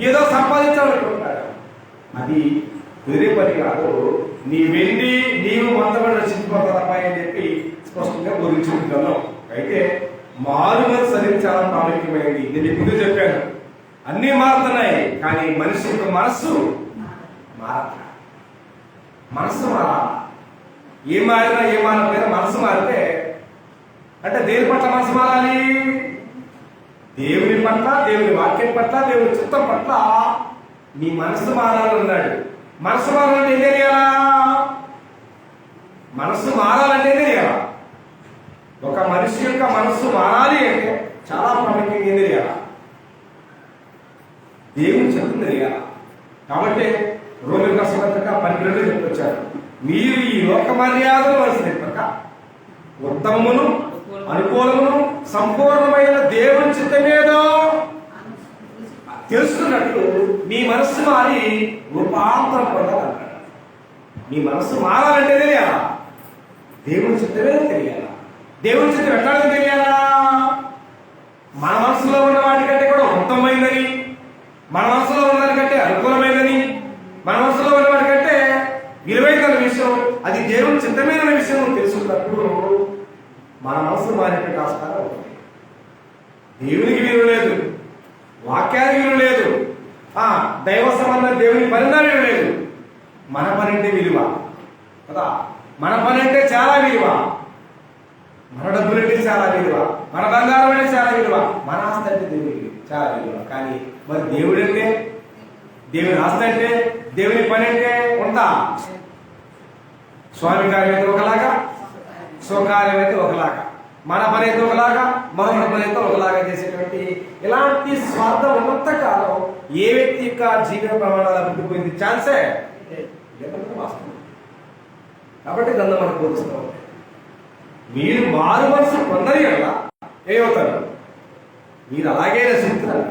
[SPEAKER 1] ఏదో సంపాదించాలనుకుంటాడు. అది వేరే పని కాదు. నీ వెండి నీవు మొత్తమని రక్షించుకోవాలి అబ్బాయి అని చెప్పి స్పష్టంగా బోధించుకుంటాను. అయితే మారు మనసు అనేది చాలా ప్రాముఖ్యమైనది. నేను ఇప్పుడు చెప్పాను, అన్ని మారుతున్నాయి కానీ మనిషి యొక్క మనస్సు మారట్లా. మనస్సు మారాలి. ఏం మారినా ఏం మారకపోయినా మనసు మారితే అంటే దేని పట్ల మనసు మారాలి? దేవుని పట్ల, దేవుని వాక్యం పట్ల, దేవుని చిత్తం పట్ల నీ మనసు మారాలన్నాడు. మనసు మారాలంటే ఏం తెలియాలా? మనసు మారాలంటే ఏం తెలియాలా? ఒక మనిషి యొక్క మనస్సు మారాలి అంటే చాలా ప్రాముఖ్యంగా ఏం తెలియాలా? దేవుని చిత్తం తెలియాలా. కాబట్టి రోమిలకు రాసిన పత్రిక 12 చెప్పొచ్చారు, మీరు ఈ లోక మర్యాదలు అనుసరింపక ఉత్తమమును అనుకూలమును సంపూర్ణమైన దేవుని చిత్తమేదో తెలుసుకున్నట్లు మీ మనస్సు మారి రూపాంతరం పొందాలన్నాడు. మీ మనస్సు మారాలంటే తెలియాలా? దేవుని చిత్తమే తెలియాలా? దేవుని చిత్తం ఎట్లాంటిది తెలియాలా? మన మనసులో ఉన్న వాటికంటే కూడా ఉత్తమమైనదని, మన మనసులో ఉన్న దానికంటే అనుకూలమైనదని, మన మనసులో ఉన్న వాటికంటే విలువైన విషయం, అది దేవుని చిత్తమైన విషయం తెలుసుకున్నప్పుడు మన మనసు మారినట్టు ఆస్కారం ఉంటుంది. దేవునికి విలువ లేదు, వాక్యానికి విలువ లేదు, దైవ సంబంధ దేవుని పనినా విలువ లేదు. మన పని అంటే విలువ కదా. మన పని అంటే చాలా విలువ, మన డబ్బులంటే చాలా విలువ, మన బంగారం అంటే చాలా విలువ, మన ఆస్తి అంటే దేవునికి చాలా విలువ. కానీ మరి దేవుడు అంటే, దేవుని ఆస్తి అంటే, దేవుని పని అంటే ఉందా? స్వామి కార్యం అయితే ఒకలాగా, స్వకార్యం అయితే ఒకలాగా, మన పని అయితే ఒకలాగా, మరొక పని అయితే ఒకలాగా చేసేటువంటి ఇలాంటి స్వార్థం ఉన్నంత కాలం ఏ వ్యక్తి యొక్క జీవన ప్రమాణాలు అభివృద్ధి పోయింది ఛాన్సే వాస్తవం. కాబట్టి గంధం మనకు బోధిస్తూ ఉంది, మీరు మారు మనసు పొందని కదా ఏమవుతారు? మీరు అలాగే నశిస్తున్నారు.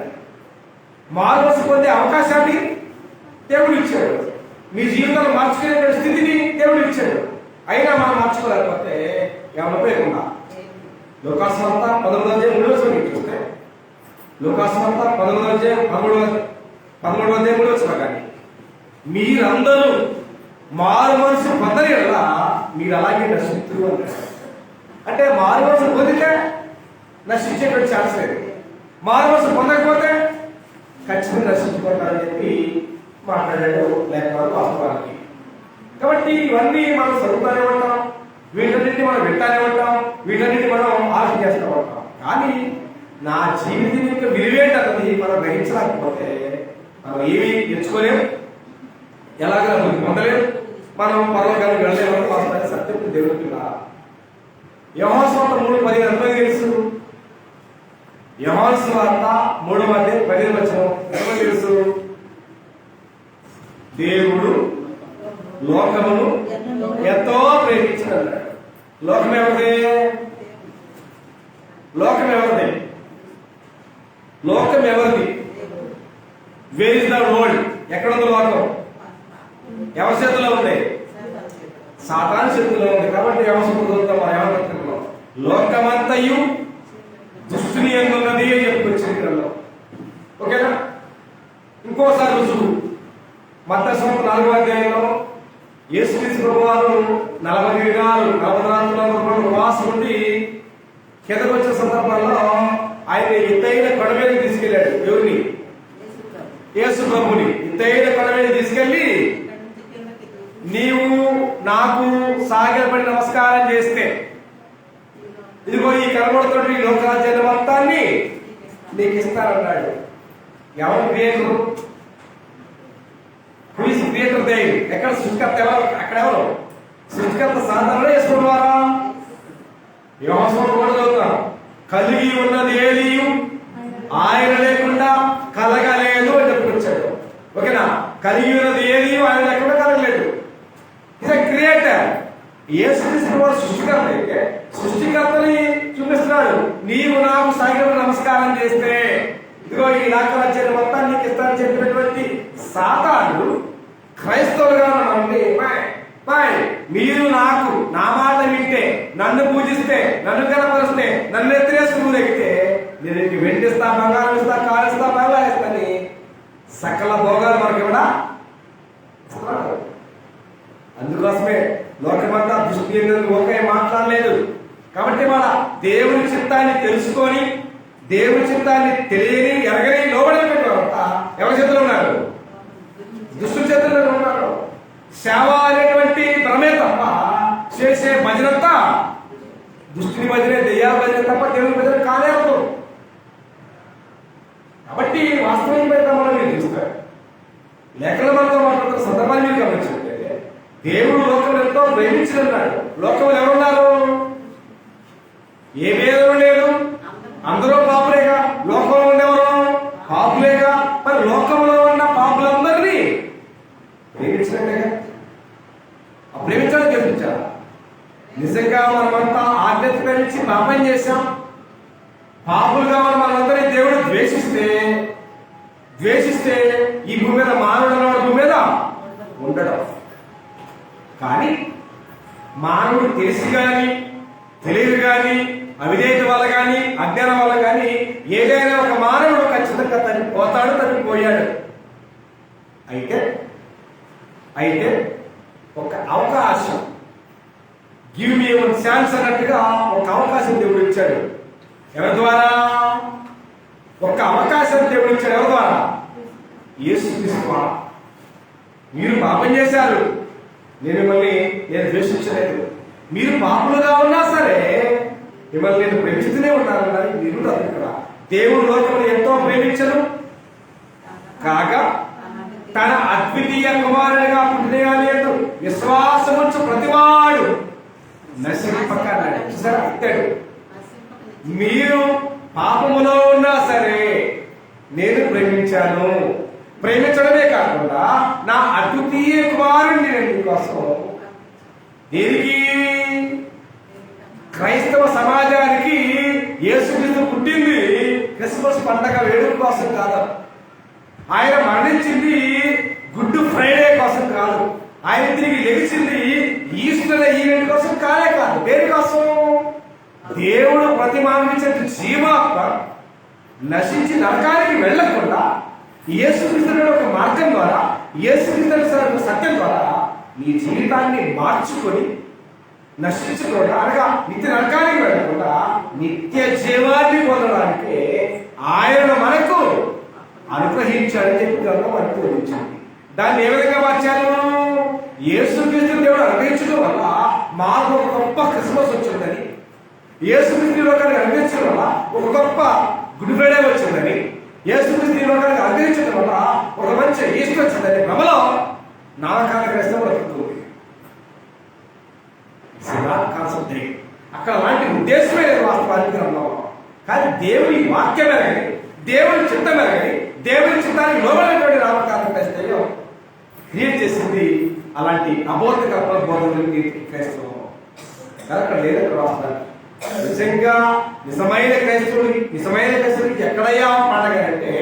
[SPEAKER 1] మారు మనసు పొందే అవకాశాన్ని దేవుడు ఇచ్చాడు, మీ జీవితాన్ని మార్చుకునే స్థితిని దేవుడు ఇచ్చాడు. అయినా మనం మార్చుకోలేకపోతే ఏమైనా ఉపయోగం? లోకాసు వార్త 11వ అధ్యాయం 3వ వచనం చూస్తే, లోకాసు వార్త 11వ అధ్యాయం 13వ అధ్యాయం 3వ వచనం, కానీ మీరందరూ మారు మనసు పొందని కదా మీరు అలాగే నశిస్తున్నారు అంటారు. అంటే మారు మనసు పొందితే నశించేటువంటి ఛాన్స్ లేదు, మారు మనసు పొందకపోతే ఖచ్చితంగా నశించుకుంటారని చెప్పి మాట్లాడాడు లేఖనాలు వాస్తవానికి. కాబట్టి ఇవన్నీ మనం చదువుతానే ఉంటాం, వీటన్నింటినీ మనం వింటానే ఉంటాం, వీటన్నింటినీ మనం ఆశ చేస్తూ ఉంటాం. కానీ నా జీవితం యొక్క విలువేంటన్నది మనం గ్రహించలేకపోతే మనం ఏమీ తెచ్చుకోలేము, ఎలాగ పొందలేము, మనం పర్వకాలం వెళ్ళలేము. వాస్తవానికి సత్యం దేవునికి యోహాను సువార్త 3:15 ఎంతమంది తెలుసు? యోహాను సువార్త 3వ అధ్యాయం 15వ వచనం ఎంతమంది తెలుసు? దేవుడు లోకమును ఎంతో ప్రేమించాడు. లోకం ఎవరిది? లోకం ఎవరిది? లోకం ఎవరిది? Where is the world? ఎక్కడుంది లోకం? ఎవరి చేతిలో ఉంది? సాతాను చేతిలో ఉంది. కాబట్టి ఎవరు లోకమంతయు దుష్టుని యందు ఉన్నది అని చెప్పుకొచ్చింది. ఓకేనా? ఇంకోసారి రుజువు మత్తయి సువార్త 4వ అధ్యాయంలో యేసుక్రీస్తు ప్రభువారు 40 దినాలు 40 రాత్రులు ఉపవాసం ఉండి కిందకు వచ్చిన సందర్భంలో ఆయన ఎత్తైన కొండ మీదకి తీసుకెళ్ళాడు. ఎవరిని? యేసు ప్రభుని ఎత్తైన కొండ మీద తీసుకెళ్లి, నీవు నాకు సాగిలపడి నమస్కారం చేస్తే ఇదిగో ఈ కనబడుతున్న ఈ లోకరాజ్యాన్ని మొత్తాన్ని నీకు ఇస్తానన్నాడు. ఎవరు క్రియేటర్? క్రియేటర్ దేవుడు. ఎక్కడ సృష్టికర్త ఎవరు? అక్కడ ఎవరు? సృష్టికర్త సాధారణ యేసుప్రభువు వారా? యోహాను కూడా చదువుతాం, కలిగి ఉన్నది ఏది ఆయన లేకుండా కలగలేదు అని చెప్పుకొచ్చాడు. ఓకేనా? కలిగి ఉన్నది ఏది ఆయన లేకుండా కలగలేదు. Is creator. యేసుక్రీస్తు వారు సృష్టికర్త అయితే సృష్టికర్తని చూపిస్తున్నాడు. నీవు నాకు సాగిన నమస్కారం చేస్తే ఇదిగో ఈ రాజ్యాన్ని మొత్తం నీకు ఇస్తానని చెప్పినటువంటి సాతానుడు క్రైస్తవులుగా ఉండి మీరు నాకు నా మాట వింటే, నన్ను పూజిస్తే, నన్ను కనపరిస్తే, నన్ను ఎత్తిరేసుకుని ఊరెగితే నేను ఇంటికి వెండిస్తా, బంగారం ఇస్తా, కాలుస్తా, బంగాళా ఇస్తాని సకల భోగాలు మనకి కూడా. అందుకోసమే లోకమంతా దృష్టి ఒకే మాట్లాడలేదు. కాబట్టి మన దేవుని చిత్తాన్ని తెలుసుకొని దేవుని చిత్తాన్ని తెలియని ఎరగని లోబడినటువంటి ఎవరి చేతులు ఉన్నారు? దుష్టుల చేతుల్లో ఉన్నారు. సేవ అనేటువంటి భ్రమే తప్ప చేసే భజనంతా దుష్టుని భజనే, దెయ్యాల భజన తప్ప దేవుని భజన కాలేదు. కాబట్టి వాస్తవికమైన మనం మీరు చూస్తారు. లేఖల మనతో మాట్లాడుతున్న సందర్భాన్ని మీరు గమనించినట్లయితే దేవుడు లోకం ఎంతో ప్రేమించినన్నాడు. లోకంలో ఎవరున్నారు? ఏ భేదం లేదు, అందరూ పాపులేగా. లోకంలో ఉండేవారు పాపులేగా. మరి లోకంలో ఉన్న పాపులందరినీ ప్రేమించినట్టుగా ప్రేమించాలని గెలిపించాలి. నిజంగా మనమంతా ఆజ్ఞత ప్రేమించి పాపం చేశాం. పాపులుగా మనందరినీ దేవుడు ద్వేషిస్తే ఈ భూమి మీద మానవుడు భూమి మీద ఉండడం. కానీ మానవుడు తెలిసి కానీ తెలియదు కానీ అవిధేయత వల్ల కానీ అజ్ఞానం వల్ల కానీ ఏదైనా ఒక మానవుడు ఖచ్చితంగా తప్పిపోయాడు. అయితే ఒక అవకాశం, గివ్ మీ వన్ ఛాన్స్ అన్నట్టుగా ఒక అవకాశం దేవుడు ఇచ్చాడు. ఎవరి ద్వారా? ఒక అవకాశం దేవుడు ఇచ్చాడు. ఎవరి ద్వారా? యేసుక్రీస్తు ద్వారా. మీరు పాపం చేశారు, నేను ద్వేషించలేదు. మీరు పాపులుగా ఉన్నా సరే మిమ్మల్ని నేను ప్రేమిస్తూనే ఉన్నాను. కానీ మీరు ఇక్కడ దేవుడు లోకమును ఎంతో ప్రేమించను కాగా తన అద్వితీయ కుమారునిగా పుట్టినలేదు విశ్వాసముంచు ప్రతివాడు నశింపక నడిచాడు. మీరు పాపములో ఉన్నా సరే నేను ప్రేమించాను. ప్రేమించడమే కాకుండా నా అద్వితీయ కుమారుణ్ణి నేను మీకోసం దేనికి? క్రైస్తవ సమాజానికి యేసుక్రీస్తు పుట్టింది క్రిస్మస్ పండగ వేడుక కోసం కాదు. ఆయన మరణించింది గుడ్ ఫ్రైడే కోసం కాదు. ఆయన తిరిగి లెగిచింది ఈస్టర్ ఈవెంట్ కోసం కాదు. దేని కోసం? దేవుడు ప్రతి మానవుడిచ్చే జీవాత్మ నశించి నరకానికి వెళ్లకుండా యేసుక్రీస్తు ఒక మార్గం ద్వారా, యేసుక్రీస్తు సత్యం ద్వారా నీ జీవితాన్ని మార్చుకొని నశించకుండా, అనగా నిత్య నరకానికి వెళ్ళకుండా నిత్య జీవాన్ని పొందడానికి ఆయన మనకు అనుగ్రహించాడని చెప్పి గ్రంథం మనకు బోధించింది. దాన్ని ఏ విధంగా మార్చారు? యేసుక్రీస్తు దేవుడు అనుగ్రహించడం వల్ల మాకు ఒక గొప్ప క్రిస్మస్ వచ్చిందని, యేసుక్రీస్తు లోకానికి అనుగ్రహించడం వల్ల ఒక గొప్ప గుడ్ ఫ్రైడే వచ్చిందని, యేసుక్రీస్తు లోకానికి అనుగ్రహించడం వల్ల ఒక మంచి ఈస్టర్ వచ్చిందని భ్రమలో నామకాల క్రైస్తవులు బతుకుతుంది. అక్కడ అలాంటి ఉద్దేశమే లేదు వాస్తవానికి గ్రంథంలో. కానీ దేవుని వాక్యమే కానీ, దేవుని చిత్తమే కానీ, దేవుని చిత్తానికి లోబడినటువంటి నామకాల క్రైస్తవ్యం క్రియేట్ చేసింది అలాంటి అబోధక బోధనలు క్రైస్తవం. అక్కడ లేదక్కడ వాస్తవానికి. నిజంగా నిజమైన క్రైస్తవుడికి ఎక్కడయ్యా పండగ అంటే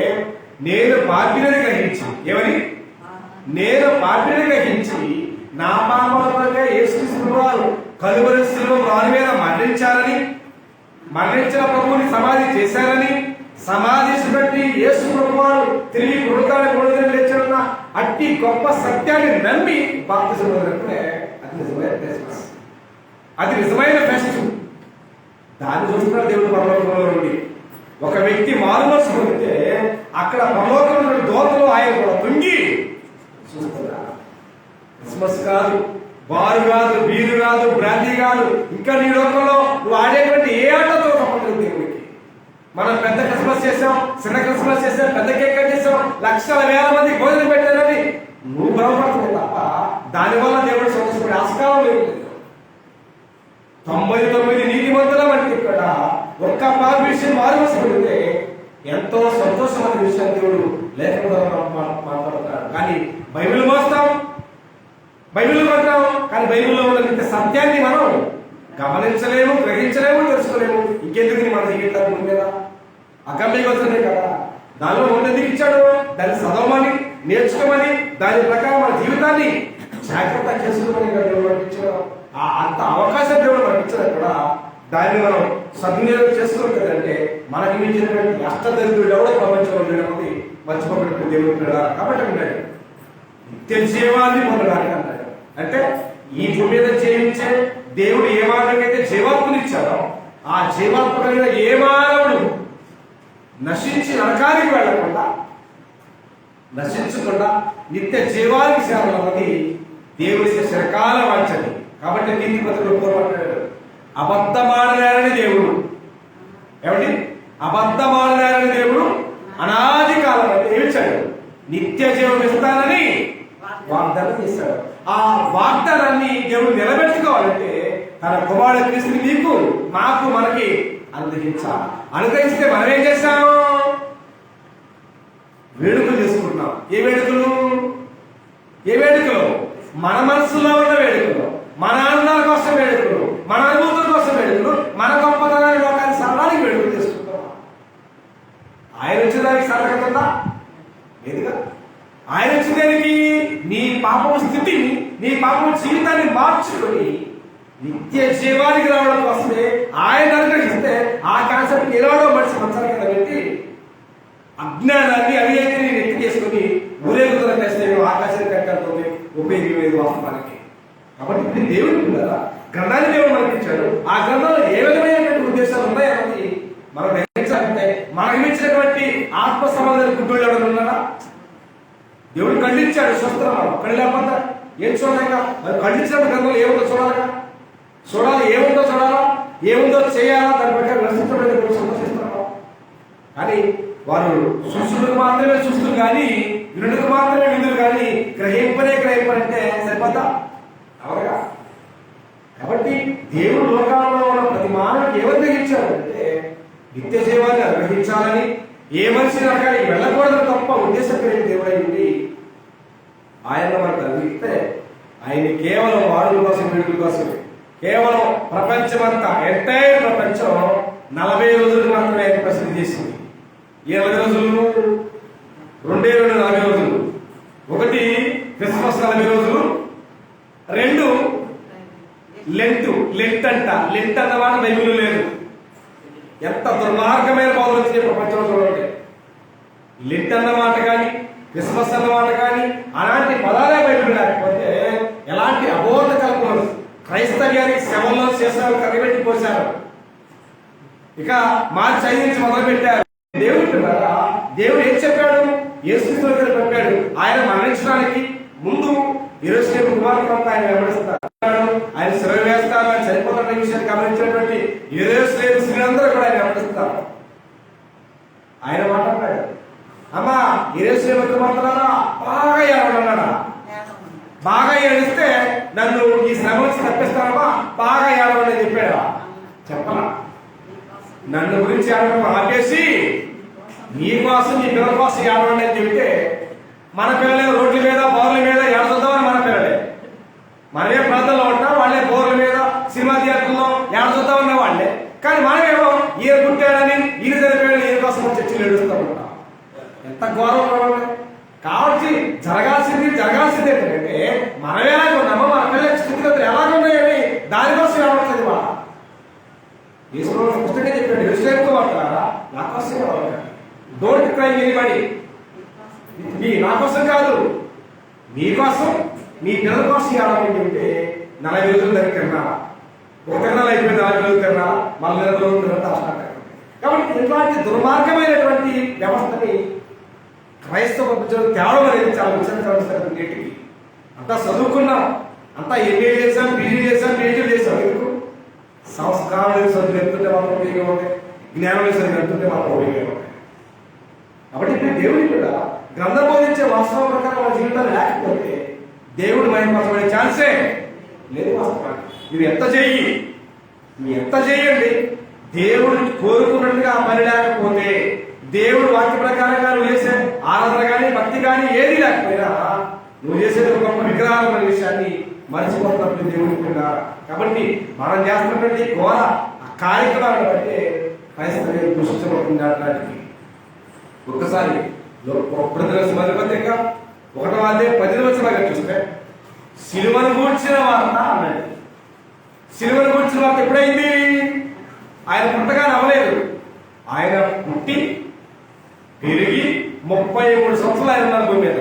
[SPEAKER 1] నేను పాపిని గ్రహించి, ఏమని? నేను పాపిని గ్రహించి నా పాపాల కొరకే యేసుక్రీస్తు వారు కలువరి శిలువ రాయి మీద మరణించిన ప్రభువుని సమాధి చేశారని, సమాధి బట్టి యేసు ప్రభువారు తిరిగి పుడతాడని లేచారన్న అట్టి గొప్ప సత్యాన్ని నమ్మి బాప్తిజం పొందినప్పుడే అది నిజమైన ఫెస్ట్. దాన్ని చూస్తున్న దేవుడు పరలోకంలో నుండి ఒక వ్యక్తి మారుమనసు పొందితే అక్కడ పరలోకంలో దోతలు ఆయన కూడా తుంగి చూస్తున్నారు. క్రిస్మస్ కాదు, బారు కాదు, బీరు కాదు, బ్రాంతి కాదు, ఇంకా నీ లోకంలో నువ్వు ఆడేటువంటి ఏ ఆటతో సంబంధం దేవుడికి మనం పెద్ద క్రిస్మస్ చేసాం, చిన్న క్రిస్మస్ చేసాం, పెద్ద కేక్ కట్ చేసాం, లక్షల వేల మంది భోజనం పెట్టారని నువ్వు భ్రమపడుతుంది తప్ప దానివల్ల దేవుడు సంతోషపడే ఆస్కారం లేదు. 99 నీతిమంతుల వంటి ఇక్కడ ఒక్క పాపి విషయం మారుమోసపడితే ఎంతో సంతోషమైన విషయం దేవుడు లేఖన మాట్లాడతాడు. కానీ బైబిల్ మోస్తాం, బైబిల్ కొంటాం, కానీ బైబిల్లో ఉన్న నిత్య సత్యాన్ని మనం గమనించలేము, గ్రహించలేము, తెలుసుకోలేము. ఇంకెందుకు మన జీవితాలు ఉండేదా? అగమ్యగోచరమే కదా. దానిలో ఉన్నది ఇచ్చాడు, దాన్ని చదవమని, నేర్చుకోమని, దాని ప్రకారం మన జీవితాన్ని జాగ్రత్త చేసుకోమని దేవుడు పంపించాడు. అంత అవకాశం దేవుడు పంపించాడు కూడా. దాన్ని మనం సద్వినియోగం చేసుకోవాలి కదంటే మనకి మించినటువంటి అష్టదరిద్రుడు ఎవడో ప్రపంచంలో లేకపోతే మర్చిపోబడిన దేవుడు కాబట్టి ఉన్నాడు. నిత్య జీవాన్ని పొందడానికి అన్నాడు. అంటే ఈ భూమి మీద జీవించే దేవుడు ఏ మానవుడికైతే జీవాత్మని ఇచ్చాడో ఆ జీవాత్మ కలిగిన ఏ మానవుడు నశించి నరకానికి వెళ్లకుండా, నశించకుండా నిత్య జీవానికి సేవలన్నది దేవుడి చిరకాల వాంఛని. కాబట్టి నీతిమంతుడు పోరాడాడు. అబద్ధమాడలేరని దేవుడు, ఏమండి, అబద్ధమాడలేరని దేవుడు అనాది కాలం ఏమిచ్చాడు? నిత్య జీవం ఇస్తానని వాగ్దానం చేశాడు. ఆ వాగ్దానాన్ని దేవుడు నిలబెట్టుకోవాలంటే తన కుమారుడు క్రీస్తుని మీకు, మాకు, మనకి అనుగ్రహించాలి. అనుగ్రహిస్తే మనం ఏం చేస్తాం? వేడుకలు చేసుకుంటున్నాం. ఏ వేడుకలు? ఏ వేడుకలు? మన మనసులో ఉన్న వేడుకలు, మన ఆనందాల కోసం వేడుకలు, మన అనుభూతుల కోసం వేడుకలు, మన గొప్పతనాన్ని లోకాన్ని సరళానికి వేడుకలు చేసుకుంటాం. ఆయన వచ్చేదానికి సరళత ఉందా? లేదుగా. ఆయన వచ్చేదానికి నీ పాపం స్థితిని, నీ పాపం జీవితాన్ని మార్చుకొని నిత్య జీవానికి రావడం కోసమే ఆయన అనుగ్రహిస్తే ఆ కాన్సెప్ట్ 20 సంవత్సరాల కింద పెట్టి అజ్ఞానాన్ని అవినీతిని నెత్తి చేసుకుని ఊరేగుతున్న చేస్తే ఆకాశాన్ని కట్టాలి ఉపయోగం వాస్తవానికి. కాబట్టి ఇప్పుడు దేవుడు కదా గ్రంథాన్ని దేవుడు మనకి ఇచ్చాడు. ఆ గ్రంథంలో ఏ విధమైనటువంటి ఉద్దేశాలు ఉన్నాయన్నది మనం గ్రహించాలంటే మనకు ఇచ్చినటువంటి ఆత్మ సంబంధాలు గుడ్డోళ్ళు ఎవరైనా ఉన్నారా? దేవుడు ఖండించాడు, చూస్తున్నాం. కళ్ళు లేకపోతే ఏం చూడలేక అది ఖండించిన గ్రంథంలో ఏముందో చూడాలిగా, చూడాలి. ఏముందో చూడాలా, ఏముందో చేయాలా, దాని ప్రకారం నశించబడి సంతోషిస్తున్నాం. కానీ వారు చూసులకు మాత్రమే చూస్తున్నారు కానీ వినులకు మాత్రమే వినులు కానీ గ్రహింపనంటే సరిపోతా అవరుగా. కాబట్టి దేవుడు లోకాల్లో ఉన్న ప్రతి మానవుడికి ఎవరు గ్రహించాలంటే నిత్య జీవాన్ని అనుగ్రహించాలని, ఏ మనిషి నరకానికి వెళ్ళకూడదని తప్ప ఉద్దేశం కలిగిన దేవుడై ఉండి ఆయన మనకు అనుగ్రహిస్తే ఆయన కేవలం వాడుల కోసం, వీడుల కోసమే. కేవలం ప్రపంచమంతా, ఎంటైర్ ప్రపంచం 40 రోజులు మాత్రమే ఆయన ప్రసిద్ధి చేసింది. 20 రోజులు, 40 రోజులు. ఒకటి క్రిస్మస్ 40 రోజులు, 2 లెంట్ అంట. లెంట్ అన్నమాట బైబిల్ లేదు. ఎంత దుర్మార్గమైన పౌరులు వచ్చినాయి ప్రపంచంలో చూడండి. లెంట్ అన్నమాట కానీ, క్రిస్మస్ అన్నమాట కానీ అలాంటి పదాలే బైబిల్ లేకపోతే ఎలాంటి అబోధ కల్పనలు క్రైస్తవ్యానికి శవంలో చేశారు, కనిపెట్టి పోశారు. ఇక మార్చి 5 నుంచి మొదలు పెట్టారు. దేవుడు ఏం చెప్పాడు? యేసుక్రీస్తు దగ్గర చెప్పాడు. ఆయన మరణించడానికి ముందు యెరూషలేము కుమార్తె ఆయన వెంబడిస్తారు, ఆయన శిలువ వేస్తారు, ఆయన చనిపోతున్న విషయాన్ని గమనించినటువంటి యెరూషలేము స్త్రీలందరూ కూడా ఆయన వెంబడిస్తారు. ఆయన మాట్లాడాడు, అమ్మా యెరూషలేము కుమార్తెలారా బాగా ఏడవన్నాడా? బాగా ఏడిస్తే నన్ను ఈ శ్రమ నుంచి తప్పిస్తానమ్మా, బాగా ఏడవని చెప్పాడా? చెప్పలా. నన్ను గురించి ఏడవడం ఆపేసి నీ కోసం, నీ పిల్లల కోసం ఏడవండి అని చెప్తే మన పిల్లలే రోడ్ల మీద, బోర్ల మీద ఏడచొద్దామని మన పిల్లలే. మనమే ప్రాంతంలో ఉంటాం, వాళ్ళే బోర్ల మీద, సినిమా థియేటర్లో ఏడచొద్దామన్న వాళ్ళే. కానీ మనమేమో ఈయన పుట్టాడని, ఈయన చనిపోయాడని, ఈయన కోసం చర్చలు ఏడుస్తూ ఉంటాం. ఎంత గౌరవం కాబట్టి జరగాల్సింది ఏంటంటే మనం ఎలాగ ఉన్నామో మన పిల్లల స్థితిగతులు ఎలాగున్నాయని దానికోసం ఏడవట్లేదు. వాళ్ళ ఈశ్వరుడు పుస్తకంగా చెప్పాడు, యేసుక్రీస్తు వాడతారా నా కోసం డోంట్ క్రై ఎనీబడీ. నా కోసం కాదు, మీకోసం, మీ పిల్లల కోసం ఏడాలి అంటే 40 రోజులు దగ్గర తిన్నారా? ఒక తిరణాలు అయిపోయింది, 40 రోజులు తిన్నారా? మళ్ళీ 20 రోజులు తిన్నా. కాబట్టి ఇట్లాంటి దుర్మార్గమైనటువంటి వ్యవస్థని క్రైస్తవ ప్రజలు తేవడం అనేది చాలా విచారించాల్సిన నేటికి. అంతా చదువుకున్నాం, అంతా ఎంఏ చేసాం, పీజీ చేసాం, పిహెచ్డీ చేసాం. ఎందుకు? సంస్కారం చదువు ఎత్తుంటే మాత్రం ఉంది. జ్ఞానం సరిగ్గా అంటుంటే మనం పోయాము. కాబట్టి ఇప్పుడు దేవుడి కూడా గ్రంథం బోధించే వాస్తవం ప్రకారం మన జీవితాలు లేకపోతే దేవుడు మహిమపరచబడే ఛాన్సే లేదు. వాస్తవానికి నువ్వు ఎంత చేయండి, దేవుడు కోరుకున్నట్టుగా ఆ పని లేకపోతే, దేవుడు వాక్య ప్రకారంగా నువ్వు చేసే ఆరాధన కానీ భక్తి కానీ ఏది లేకపోయినా నువ్వు చేసేది ఒక గొప్ప విగ్రహాలు అనే విషయాన్ని మర్చిపోతున్నప్పుడు దేవుడు కూడా. కాబట్టి మనం చేస్తున్నటువంటి ఘోర కార్యక్రమాలను బట్టి క్రైస్తవ్యం దృష్టించబడుతుంది. అట్లాంటివి ఒక్కసారి పత్రిక 1వ అధ్యాయం 10వ వచనం చూస్తే సిలువను గూర్చిన వార్త అన్నాడు. సిలువను గూర్చిన వార్త ఎప్పుడైంది? ఆయన పుట్టగానే అవ్వలేదు. ఆయన పుట్టి పెరిగి 33 సంవత్సరాలు ఆయన ఉన్నారు భూమి మీద.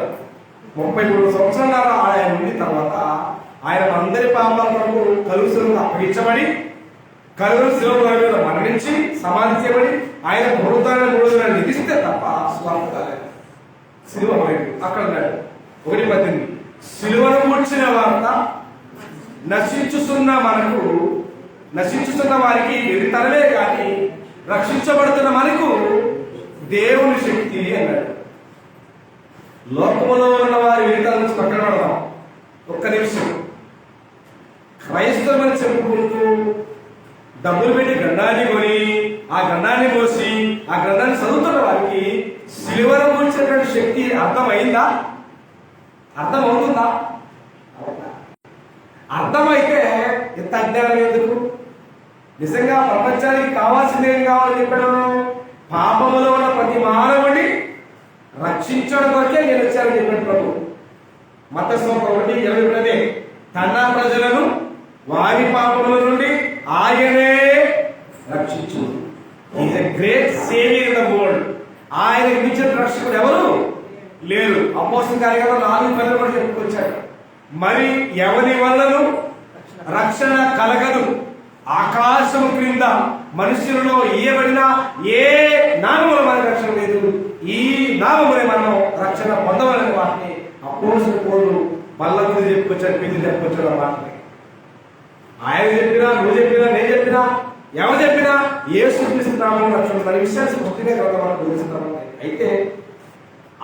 [SPEAKER 1] 33 సంవత్సరాలు ఆయన ఉండి తర్వాత ఆయన అందరి పాపాల కొరకు కలుగు శిలువకు అప్పగించబడి, కలుగు శిలువ మీద మరణించి సమాధి చేయబడి ఆయన పునరుద్ధరణ నిధిస్తే తప్ప స్వార్థ కాలేదు. సిలువ అక్కడ ఉన్నాడు. 1:18 సిలువను గూర్చిన వార్త నశించుతున్న వారికి వెరితనమే కానీ రక్షించబడుతున్న మనకు దేవుని శక్తి అన్నాడు. లోకములో ఉన్న వారి వెరితల నుంచి పక్కన పడదాం ఒక్క నిమిషం. క్రైస్తవుని చెప్పుకుంటూ డబ్బులు పెట్టి గ్రంథాన్ని కొని ఆ గ్రంథాన్ని మోసి ఆ గ్రంథాన్ని చదువుతున్న వారికి సిలువను కూర్చున్నటువంటి శక్తి అర్థమైందా? అర్థమవుతుందా? అర్థమైతే ఎంత అజ్ఞానం ఎందుకు? నిజంగా ప్రపంచానికి కావాల్సింది ఏం కావాలని చెప్పాడు? పాపములో ఉన్న ప్రతి మానవుడిని రక్షించడం కొరకే నేను వచ్చానని చెప్పాడు ప్రభు. మత్తయి 1:20 తన ప్రజలను వారి పాపముల నుండి ఆయనే రక్షించు. Is a great saviour in the world. ఆయన మించిన రక్షకుడు ఎవరు లేరు. అపోస్తల కార్యక్రమం 4 కూడా చెప్పుకొచ్చాడు. మరి ఎవరి వలనను రక్షణ కలగదు, ఆకాశము క్రింద మనుషులలో ఇయ్యబడిన ఏ నామములో మనకు రక్షణ లేదు, ఈ నామమునే మనం రక్షణ పొందవాలని వాటిని అపోస్తల పౌలు బల్ల మీద చెప్పుకొచ్చాడు, పిల్లి చెప్పుకొచ్చాడు. ఆ మాటని ఆయన చెప్పినా, నువ్వు చెప్పినా, నేను చెప్పినా, ఎవరు చెప్పినా యేసుక్రీస్తు నామములో రక్షణ అనే విషయాన్ని స్పష్టంగా గ్రంథం బోధిస్తున్నాం. అయితే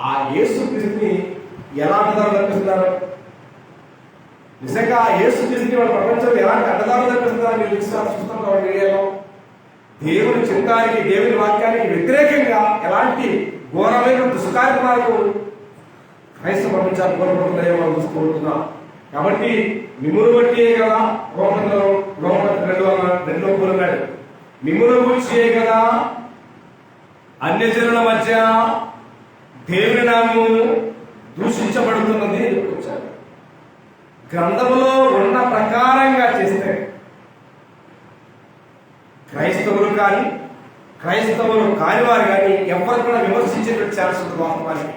[SPEAKER 1] ఆ యేసుక్రీస్తుని ఎలా అడ్డదారులు తప్పిస్తున్నారు? నిజంగా యేసుక్రీస్తుని వాళ్ళ ప్రపంచంలో ఎలాంటి అడ్డదారులు తప్పిస్తున్నారు మీరు చూస్తాం కాబట్టి మీడియాలో దేవుని చిత్తానికి, దేవుని వాక్యానికి వ్యతిరేకంగా ఎలాంటి ఘోరమైన దుష్కార్యమాలకు క్రైస్తవ ప్రపంచాలు కోరుకుంటున్నాయో మనం చూసుకుంటున్నాం. కాబట్టి మిమ్మును బట్టియే కదా రోమన్లో 2:2 అన్నాడు. మిమ్మును గురించే కదా అన్యజనుల మధ్య దేవుని నామము దూషించబడుతున్నది చెప్పుకొచ్చారు. గ్రంథములో ఉన్న ప్రకారంగా చేస్తే క్రైస్తవులు కానీ క్రైస్తవులు కాని వారు కానీ ఎవరు కూడా విమర్శించేటువంటి ఛాన్స్ ఉంటుంది వాస్తవానికి.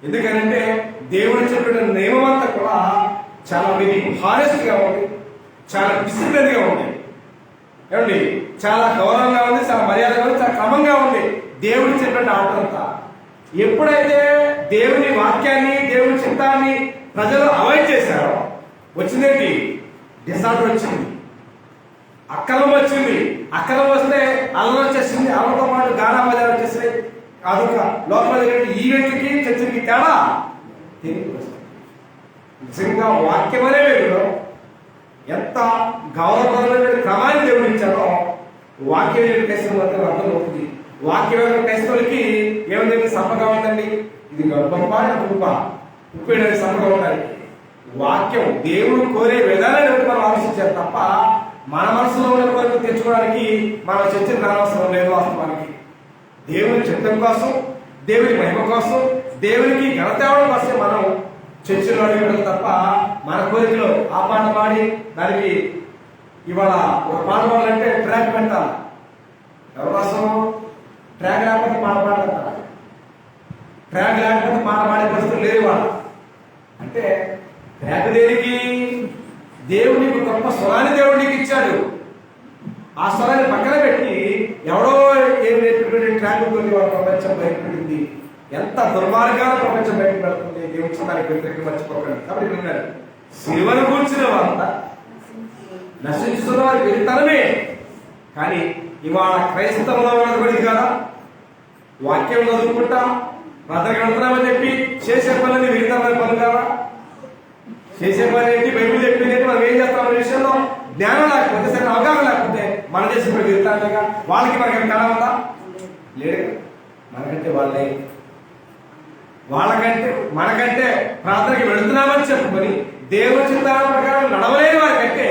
[SPEAKER 1] ఎందుకంటే దేవుడు చెప్పిన నియమం అంతా కూడా చాలా హానెస్ట్ గా ఉంది, చాలా డిసిప్లిన్ గా ఉంది, ఏమండి, చాలా గౌరవంగా ఉంది, చాలా మర్యాదగా ఉంది, చాలా క్రమంగా ఉంది దేవుడు చెప్పిన ఆర్డర్ అంతా. ఎప్పుడైతే దేవుని వాక్యాన్ని, దేవుని చిత్తాన్ని ప్రజలు అవాయిడ్ చేశారో వచ్చిందేంటి? డిసార్డర్ వచ్చింది, అక్కలం వచ్చింది. అక్కలం వస్తే అల్లం వచ్చేసింది, అల్లతో పాటు గానా బజార్ వచ్చేసి అదొక లోపల ఈవెంట్కి చర్చకి తేడా తెలియదు. నిజంగా వాక్యం అనే వేరులో ఎంత గౌరవమైన క్రమాన్ని దేవుడు ఇచ్చారో వాక్యం క్రైస్తవులు మాత్రం అర్థం అవుతుంది. వాక్యం క్రైస్తవులకి ఏమైందండి? సమ్మగా ఉందండి, ఇది గొప్ప ఉప్ప ఉప్పేయడానికి సమ్మగా ఉండాలి. వాక్యం దేవుడు కోరే విధానాన్ని మనం ఆలోచించారు తప్ప మన మనసులో ఉన్న కోరిక తెచ్చుకోవడానికి మనం చర్చలు రానవసరం లేదు. వాస్తవానికి దేవుని చిత్తం కోసం, దేవుని మహిమ కోసం, దేవునికి ఘనతేవడం కోసం మనం చర్చలు అడిగడం తప్ప మన కోరికలో ఆ పాట పాడి దానికి ఇవాళ ఒక పాట పాడాలంటే ట్రాక్ పెట్టాలి. ఎవరి కోసం? ట్రాక్ లేకపోతే పాట పాడతారు, ట్రాక్ లేకపోతే పాట పాడే పరిస్థితులు లేవు ఇవాళ. అంటే ట్రాక్ దేనికి? దేవునికి గొప్ప స్వరాన్ని దేవుడు నీకు ఇచ్చాడు. ఆ స్వరాన్ని పక్కన పెట్టి ఎవడో ఏం నేర్చుకుంటే ట్రాక్ ఉంటుంది వాళ్ళ ప్రపంచం బయటపడింది. ఎంత దుర్మార్గాల ప్రపంచం బయటపడుతుంది. దేవుని చిత్తానికి వ్యతిరేకంగా మర్చిపోకండి. కాబట్టి విన్నాడు, సిలువను కూర్చున్న వార్త నశించుతున్న వారికి వెరితనమే కానీ ఇవాళ క్రైస్తవంలో ఉన్నది కదా, వాక్యం చదువుకుంటా ప్రార్థన గడుపుతున్నామని చెప్పి చేసే పనులని విరుద్ధమైన పనులు కదా. చేసే పని ఏంటి? బైబిల్ చెప్పింది ఏంటి? మనం ఏం చేస్తాం అనే విషయంలో జ్ఞానం లేకపోతే, సరే అవగాహన లేకపోతే మన చేసే పని విరుతాంగా వాళ్ళకి మనకి తేడా ఉందా? లేదు. మనకంటే మనకంటే ప్రార్థనకి వెళుతున్నామని చెప్పుకొని దేవుని చిత్తాల ప్రకారం నడవలేని వారికంటే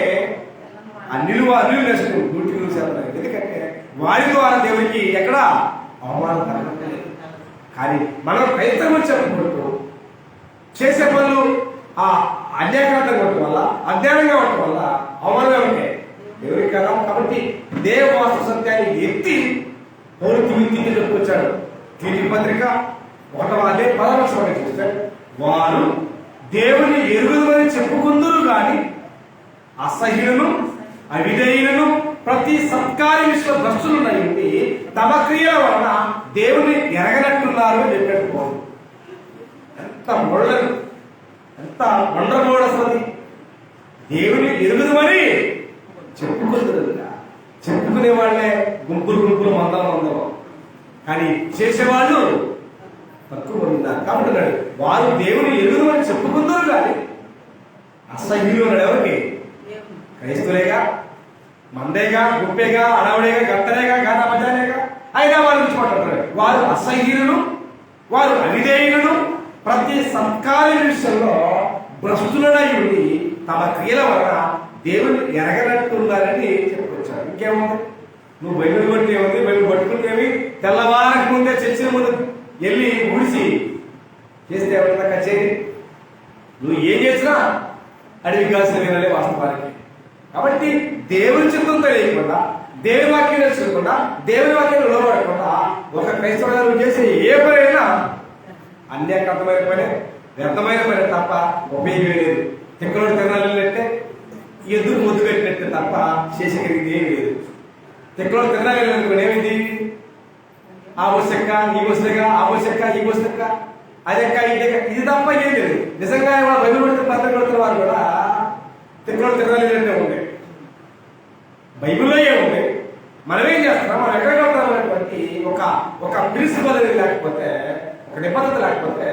[SPEAKER 1] అన్యులు నష్టం 100%. ఎందుకంటే వారి ద్వారా దేవునికి ఎక్కడ అవమానం కలగలేదు. కానీ మనం క్రైస్తవం చెప్పుకుంటూ చేసే పనులు ఆ అన్యాయకరంగా ఉండటం వల్ల, అజ్ఞానంగా ఉండటం వల్ల అవమానంగా ఉంటాయి దేవునికి కదా. కాబట్టి దేవ వాస్తవ సత్యాన్ని ఎత్తి పౌరు తిరిగి చెప్పుకొచ్చాడు. తిరిగి పత్రిక 1:16 చూస్తే, వారు దేవుని ఎరుగుదమని చెప్పుకుందరు కానీ అసహ్యులను, అవిధేయులను, ప్రతి సత్కార్య విషయ భ్రష్టులున్నాయి, తమ క్రియల వలన దేవుని ఎరగనట్టున్నారు అని చెప్పాడు పౌరుడు. ఎంత మొళ్ళను, ఎంత మొండమోడ అసలు. దేవుని ఎరుగుదమని చెప్పుకునే వాళ్ళే గుంపులు మందలం, కానీ చేసేవాళ్ళు తక్కువ ఉన్నారు. కాబట్టి వారు దేవుని ఎరుగుదమని చెప్పుకుందరు కానీ అసహ్యులు ఉన్నాడు. ఎవరికి? క్రైస్తులేగా, మందేగా, గుప్పేగా, అడవుడేగా, గత్తలేగా, గానా మజానేగా, అయినా వారు విడిచిపెట్టారు. వారు అసహ్యులను, వారు అవిధేయులను, ప్రతి సత్కార్య విషయంలో భ్రష్టులై ఉండి తమ క్రియల వలన దేవుని ఎరగనట్టున్నారని చెప్పుకొచ్చారు. ఇంకేముంది? నువ్వు బైబిల్ కొట్టేముంది? బైబిల్ పట్టుకుంటేవి తెల్లవారికి ముందే చర్చిన ముందు వెళ్ళి ఊడిసి చేస్తే ఎవరైనా కచేరి. నువ్వు ఏం చేసినా అడిగి కాల్సిన వినాలే వాస్తవానికి. కాబట్టి దేవుని చిత్తం తెలియకుండా, దేవుని వాక్యం తెలుసుకోకుండా, దేవుని వాక్యం నిలబడకుండా ఒక క్రైస్తవుడు చేసే ఏ పనైనా అన్యాకృతమైన పని, వ్యర్థమైన పని తప్ప ఉపయోగం లేదు. తిక్కలోడు తిరణాలంటే ఎదురు ముద్దు పెట్టినట్టు తప్ప చేసేగలిగింది ఏమి లేదు. తిక్కలోడు తిరణాలు ఏమైంది? ఆ వస్తెక్క, ఈ వస్తెక్క, ఆ వస్తెక్క, ఈ వస్తెక్క, అదెక్క, ఇదెక్క, ఇది తప్ప ఏం లేదు. నిజంగా బైబిల్ పడితే పత్రిక కొడుతున్న వారు కూడా తిక్కలోడు తిరణాలంటే ఉంది. బైబిల్లో ఏముంది? మనం ఏం చేస్తున్నాం? మనం ఎక్కడ ఉంటాం అనేటువంటి ఒక ప్రిన్సిపల్ అనేది లేకపోతే, ఒక నిబద్ధత లేకపోతే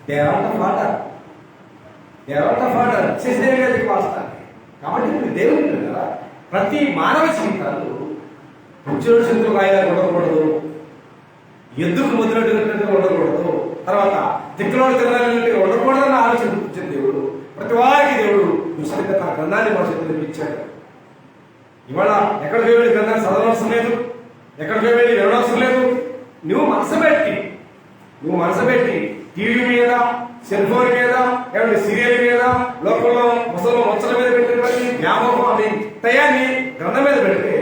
[SPEAKER 1] దేవత ఫాటర్ చేసేది వాస్తాను. కాబట్టి ఇప్పుడు దేవుడు కదా, ప్రతి మానవ జీవితాలు ఉద్యోగ శత్రువు వాయిదాలు ఉండకూడదు, ఎద్దుకు ముద్రట్టుగా ఉండకూడదు, తర్వాత తిక్కలోడు తిరణాలు ఉండకూడదన్న ఆలోచన గుర్తించిన దేవుడు ప్రతి వారికి దేవుడు విశ్వత తన గ్రంథాన్ని మన చేతులకు ఇచ్చాడు. ఇవాళ ఎక్కడికి వెళ్ళి గ్రంథాన్ని చదవవలసిన లేదు, ఎక్కడికి వెళ్ళి వినవలసిన లేదు. నువ్వు మనసు పెట్టి టీవీ మీద, సెల్ ఫోన్ మీద, ఏమంటే సీరియల్ మీద, లోకంలో ముసల మీద పెట్టినటువంటి వ్యామోహం అనే తయాన్ని గ్రంథం మీద పెడితే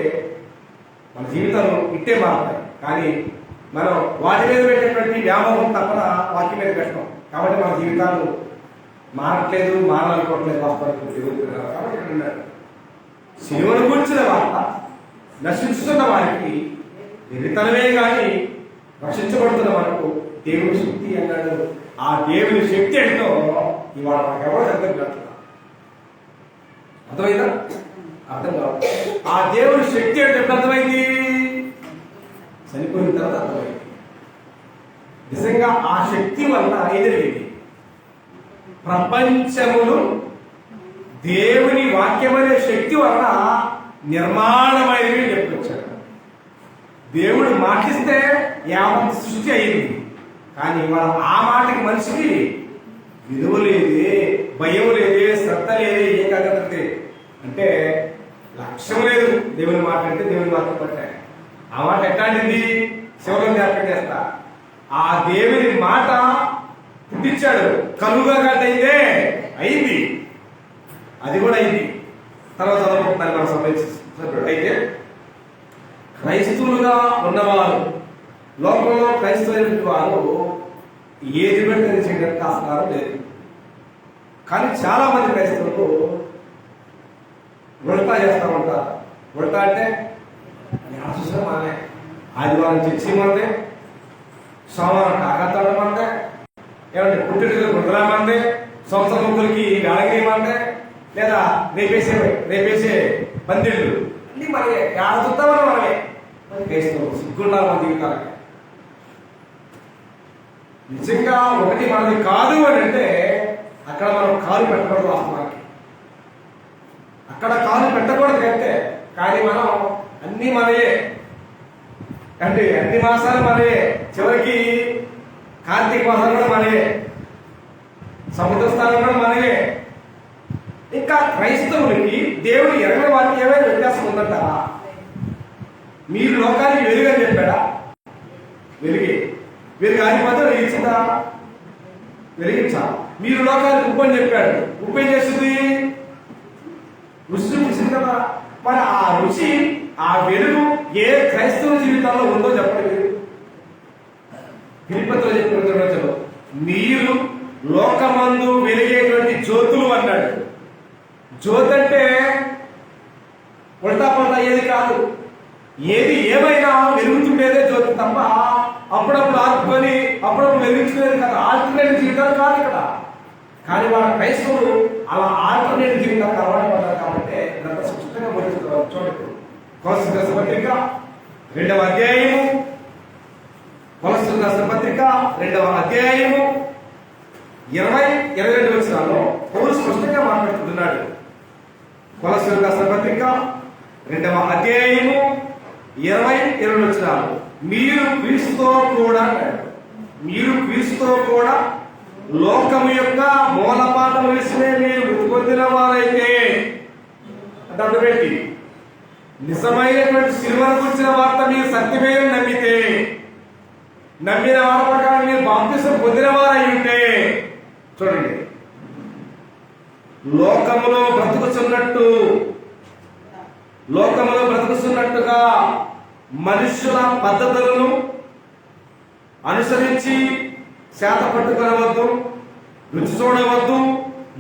[SPEAKER 1] మన జీవితాలు ఇట్టే మారుతాయి. కానీ మనం వాటి మీద పెట్టేటువంటి వ్యామోహం తప్పన వాటి మీద పెట్టడం. కాబట్టి మన జీవితాలు మారట్లేదు, మారాలనుకోవట్లేదు. కాబట్టి శిలువను కూర్చిన వార్త నశించుతున్న వారికి వెరితనమే కానీ రక్షించబడుతున్న మనకు దేవుని శక్తి అన్నాడు. ఆ దేవుని శక్తి ఏంటో ఇవాళ మనకు ఎవరో అర్థం కాదు. అర్థమైందా? అర్థం కాదు. ఆ దేవుని శక్తి అంటే ఎప్పుడు అర్థమైంది? చనిపోయిన తర్వాత అర్థమైంది. నిజంగా ఆ శక్తి వల్ల ఎదిరింది. ప్రపంచమును దేవుని వాక్యమనే శక్తి వలన నిర్మాణమైనవి చెప్పుకొచ్చాడు. దేవుడు మాటిస్తే యావత్ సృష్టి అయింది. కానీ ఆ మాటకి మనిషికి విలువ లేదే, భయం లేదే, శ్రద్ధ లేదే, ఏకాగ్రత అంటే లక్ష్యం లేదు. దేవుని మాట అంటే దేవుని మాట పట్టాయి. ఆ మాట ఎట్లాంటిది? శివరం జ్ఞాపకం చేస్తా. ఆ దేవుని మాట పుట్టించాడు. కలుగా అయితే అయింది, అది కూడా అయింది. తర్వాత చదవకుంటున్నాను మనం సంబంధించి. అయితే క్రైస్తవులుగా ఉన్నవారు, లోకంలో క్రైస్తవులైన వారు ఏది పెడితే చేయడానికి ఆస్కారం లేదు. కానీ చాలా మంది క్రైస్తవులు ఉల్టా చేస్తూ ఉంటారు. ఉల్టా అంటే చూసినా మానే, ఆదివారం చర్చి మందే, సోమవారం కాకతాడు మందే, ఏమంటే పుట్టినరోజు గుండ్రామందే, సంవత్సరం ముగ్గురికి వేళగిరిమందే, లేదా రేపేసే పందిళ్ళు అన్ని మనమే, చూద్దామని మనమే. క్రైస్తవులు సిగ్గుండాలి మన జీవితాలకి. నిజంగా ఒకటి మనది కాదు అని అంటే అక్కడ మనం కాలు పెట్టకూడదు. వాస్తవానికి అక్కడ కాలు పెట్టకూడదు కంటే, కానీ మనం అన్ని మనయే అంటే అన్ని మాసాలు మనయే, చివరికి కార్తీక మాసాలు కూడా మనయే, సముద్ర స్థానం కూడా మనయే. ఇంకా క్రైస్తవులకి దేవుడు ఎరగని వారికి ఏమైనా వ్యత్యాసం ఉందంటారా? మీరు లోకానికి వెలుగు అని చెప్పాడా? వెలుగు ఆగిపోతే వెలిగించిందా? వెలిగించా. మీరు లోకానికి ఉప్పు అని చెప్పాడు, ఉప్పు ఏం చేస్తుంది? రుచి చూసింది కదా. మరి ఆ రుచి, ఆ వెలుగు ఏ క్రైస్తవ జీవితాల్లో ఉందో చెప్పండి. తిరుపతిలో చెప్పిన మీరు లోకమందు వెలిగేటువంటి జ్యోతులు అన్నాడు. జ్యోతి అంటే ఉల్టా పల్టా ఏది కాదు, ఏది ఏమైనా వెలుగుతుండేదే జ్యోతి తప్ప అప్పుడప్పుడు ఆడుకొని అప్పుడప్పుడు వెలిగించుకునేది కదా. ఆల్టర్నేటివ్ జీవితాలు కాదు ఇక్కడ. కానీ వాళ్ళ క్రైస్తవులు అలా ఆల్టర్నేటివ్ జీవితాలకు అలవాటు పడ్డారు కాబట్టి అంత స్పష్టంగా బోధిస్తున్నారు. చూడండి, కొలస్సీయులకు రాసిన పత్రిక 2వ అధ్యాయము, కొలస్సీయులకు రాసిన పత్రిక 2వ అధ్యాయము 20-22 వచనాల్లో పౌలు స్పష్టంగా మాట్లాడుతున్నాడు. కొలస్సీయులకు రాసిన పత్రిక 2వ అధ్యాయము 20-22 వచనాలు, మీరు క్రీస్తుతో కూడా లోకము యొక్క మూలపాఠం విషయమే మీరు మృతి పొందిన వారైతే అంటే నిజమైనటువంటి సిలువను గురించిన వార్త మీరు సత్యమే నమ్మితే, నమ్మిన వారి ప్రకారం మీరు బాప్తిసం పొందిన వారై ఉంటే, చూడండి, లోకములో బ్రతుకుతున్నట్టుగా మనుషుల పద్ధతులను అనుసరించి శాత పట్టుకొనవద్దు, రుచి చూడవద్దు,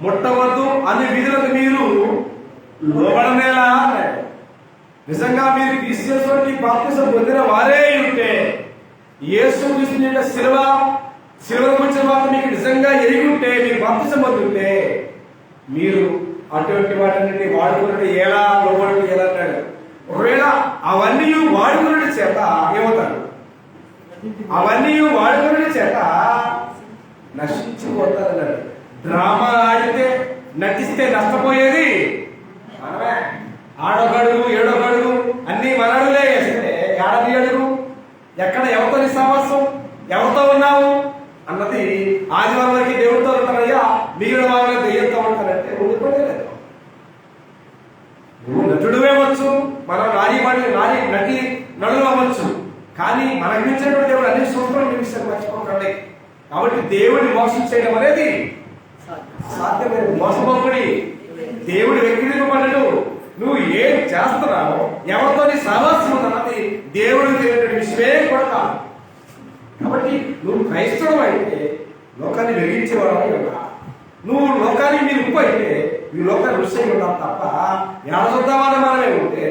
[SPEAKER 1] ముట్టవద్దు అనే విధులకు మీరు లోబడనేలా. నిజంగా మీరు క్రీస్తుని బాప్తిసం పొందిన వారే ఉంటే, యేసు క్రీస్తు యొక్క సిలువను గురించిన వార్త మీకు నిజంగా ఎరిగి ఉంటే, మీరు బాప్తిసం పొందుంటే, మీరు అటువంటి వాటిని వాడుకున్నట్టు ఎలా లోబడి ఎలా అంటాడు. ఒకవేళ అవన్నీ వాడుకున్న చేత ఏమవుతారు? అవన్నీ వాడుకున్న చేత నశించిపోతారన్నాడు. డ్రామా ఆడితే నటిస్తే నష్టపోయేది మనమే. ఆడొకడుగు ఏడొకడుగు అన్ని మనడులే వేస్తే ఏడాది అడుగు ఎక్కడ ఎవరితో నిస్సావాసం, ఎవరితో ఉన్నావు అన్నది ఆదివారం వరకు దేవుడితో ఉంటారయ్యా, మిగిలిన వారిలో దెయ్యంతో ఉంటారంటే ఉండిపోలేదు. నువ్వు నటుడువేవచ్చు, మనం నటి నడులు అవ్వచ్చు, కానీ మనకు ఇచ్చినటువంటి దేవుడు అన్ని సూత్రాలు నిమిషాలు మర్చిపోకండి. కాబట్టి దేవుడిని మోసం చేయడం అనేది సాధ్యమైన మోసపోకుడి. దేవుడు వ్యక్తిగతపడడు. నువ్వు ఏం చేస్తున్నావు, ఎవరితో నీ సహవాసం అన్నది దేవుడికి తెలియనటువంటి విషయమే కూడా కాదు. కాబట్టి నువ్వు క్రైస్తవుడు అయితే లోకాన్ని వెలిగించేవాడు కదా. నువ్వు లోకానికి మీరు ఉప్పు అయితే ఈ లోకాన్ని రుచి ఉంటావు తప్ప ఏడచొద్దామని మనమే ఉంటే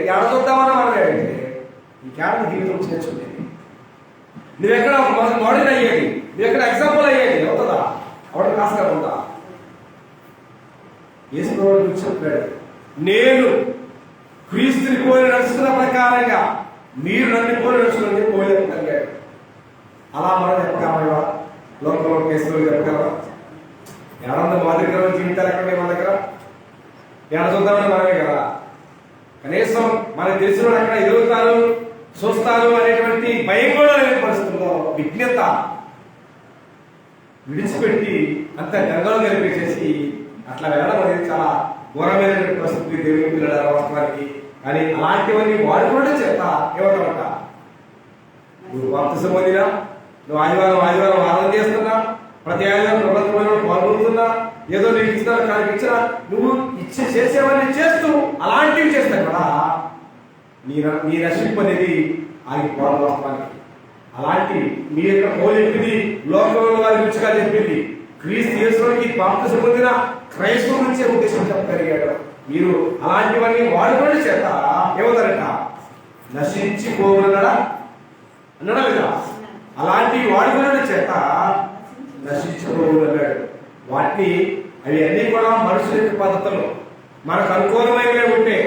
[SPEAKER 1] ఈ క్యారెక్టర్ జీవితం చేర్చుండేది. నువ్వెక్కడ మోడల్ అయ్యేది, నువ్వెక్కడ ఎగ్జాంపుల్ అయ్యేది అవుతుందా? అవడం కాస్త ఉందా? యేసు ప్రభువు చెప్పాడు, నేను క్రీస్తుని పోలి నడుస్తున్న ప్రకారంగా మీరు నన్ను పోలి నడుచుకుని పోలేకపోయాడు. అలా మనం చెప్పగలమా? లోకంలో కేసులు చెప్పగలమా? ఏడన్నా మా దగ్గర జీవితాలు ఎక్కడ మన దగ్గర ఏడ చూద్దామని మనమే కదా. కనీసం మనకు తెలిసిన అక్కడ ఎదుగుతారు చూస్తారు అనేటువంటి భయం కూడా లేని పరిస్థితుల్లో విజ్ఞత విడిచిపెట్టి అంత గంగలో గెలిపేసేసి అట్లా వెళ్ళడం అనేది చాలా ఘోరమైనటువంటి పరిస్థితి దేవుని పిల్లల వాస్తవానికి. కానీ అలాంటివన్నీ వాడుకోవడం చేత ఏమంటారట, నువ్వు బాప్తిసం పొందినా, నువ్వు ఆదివారం ఆరాధన చేస్తున్నా, ప్రతి ఆదివారం ప్రభుత్వంలో పాల్గొంటున్నా, ఏదో నీకు ఇస్తున్నా కానీ ఇచ్చినా నువ్వు చేసేవన్నీ చేస్తూ అలాంటివి చేస్తావు కదా, నీ రక్షింపు అనేది ఆగిపోవడం వాస్తవానికి. అలాంటి మీ యొక్క పోలింది లోకంలో వారి రుచిగా చెప్పింది. క్రీస్తు యేసుకి బాప్తిసం పొందిన క్రైస్తవ నుంచే ఉద్దేశం చెప్పగలిగాడు. మీరు అలాంటివన్నీ వాడుకోండి చేత ఏమవుతారట, నశించిపోవునడా అన్నాడా లేదా? అలాంటి వాడుకోవడం చేత నశించిపోవునన్నాడు. వాటిని అవి అన్ని కూడా మనుషుల యొక్క పద్ధతులు మనకు అనుకూలమైనవి ఉంటే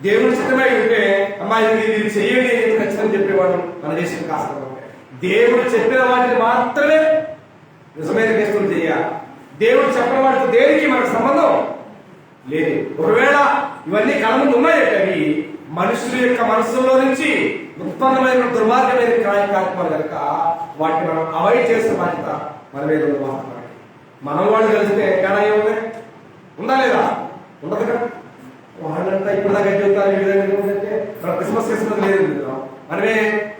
[SPEAKER 1] దేవుని చిత్తమై ఉంటే అమ్మా ఇది చెయ్యండి అని ఖచ్చితంగా చెప్పేవాడు మన దేశం కాస్త. దేవుడు చెప్పిన వాటిని మాత్రమే నిజమైన క్రైస్తవులు చేయాలి. దేవుడు చెప్పిన వాటితో దేనికి మనకు సంబంధం లేదు. ఒకవేళ ఇవన్నీ కళ ముందు ఉన్నాయంటే అవి మనుషుల యొక్క మనసులో నుంచి ఉత్పన్నమైన దుర్మార్గమైన కార్యక్రమాలు కనుక వాటిని మనం అవాయిడ్ చేసిన బాధ్యత మన మీద ఉంది. మనం వాళ్ళు కలిస్తే తేడా ఏముంది? ఉందా లేదా? ఉండదు కదా. వాళ్ళంతా ఇప్పుడు దాకా చెబుతారు ఈ విధంగా ఏంటంటే మన క్రిస్మస్ లేదు, మనమే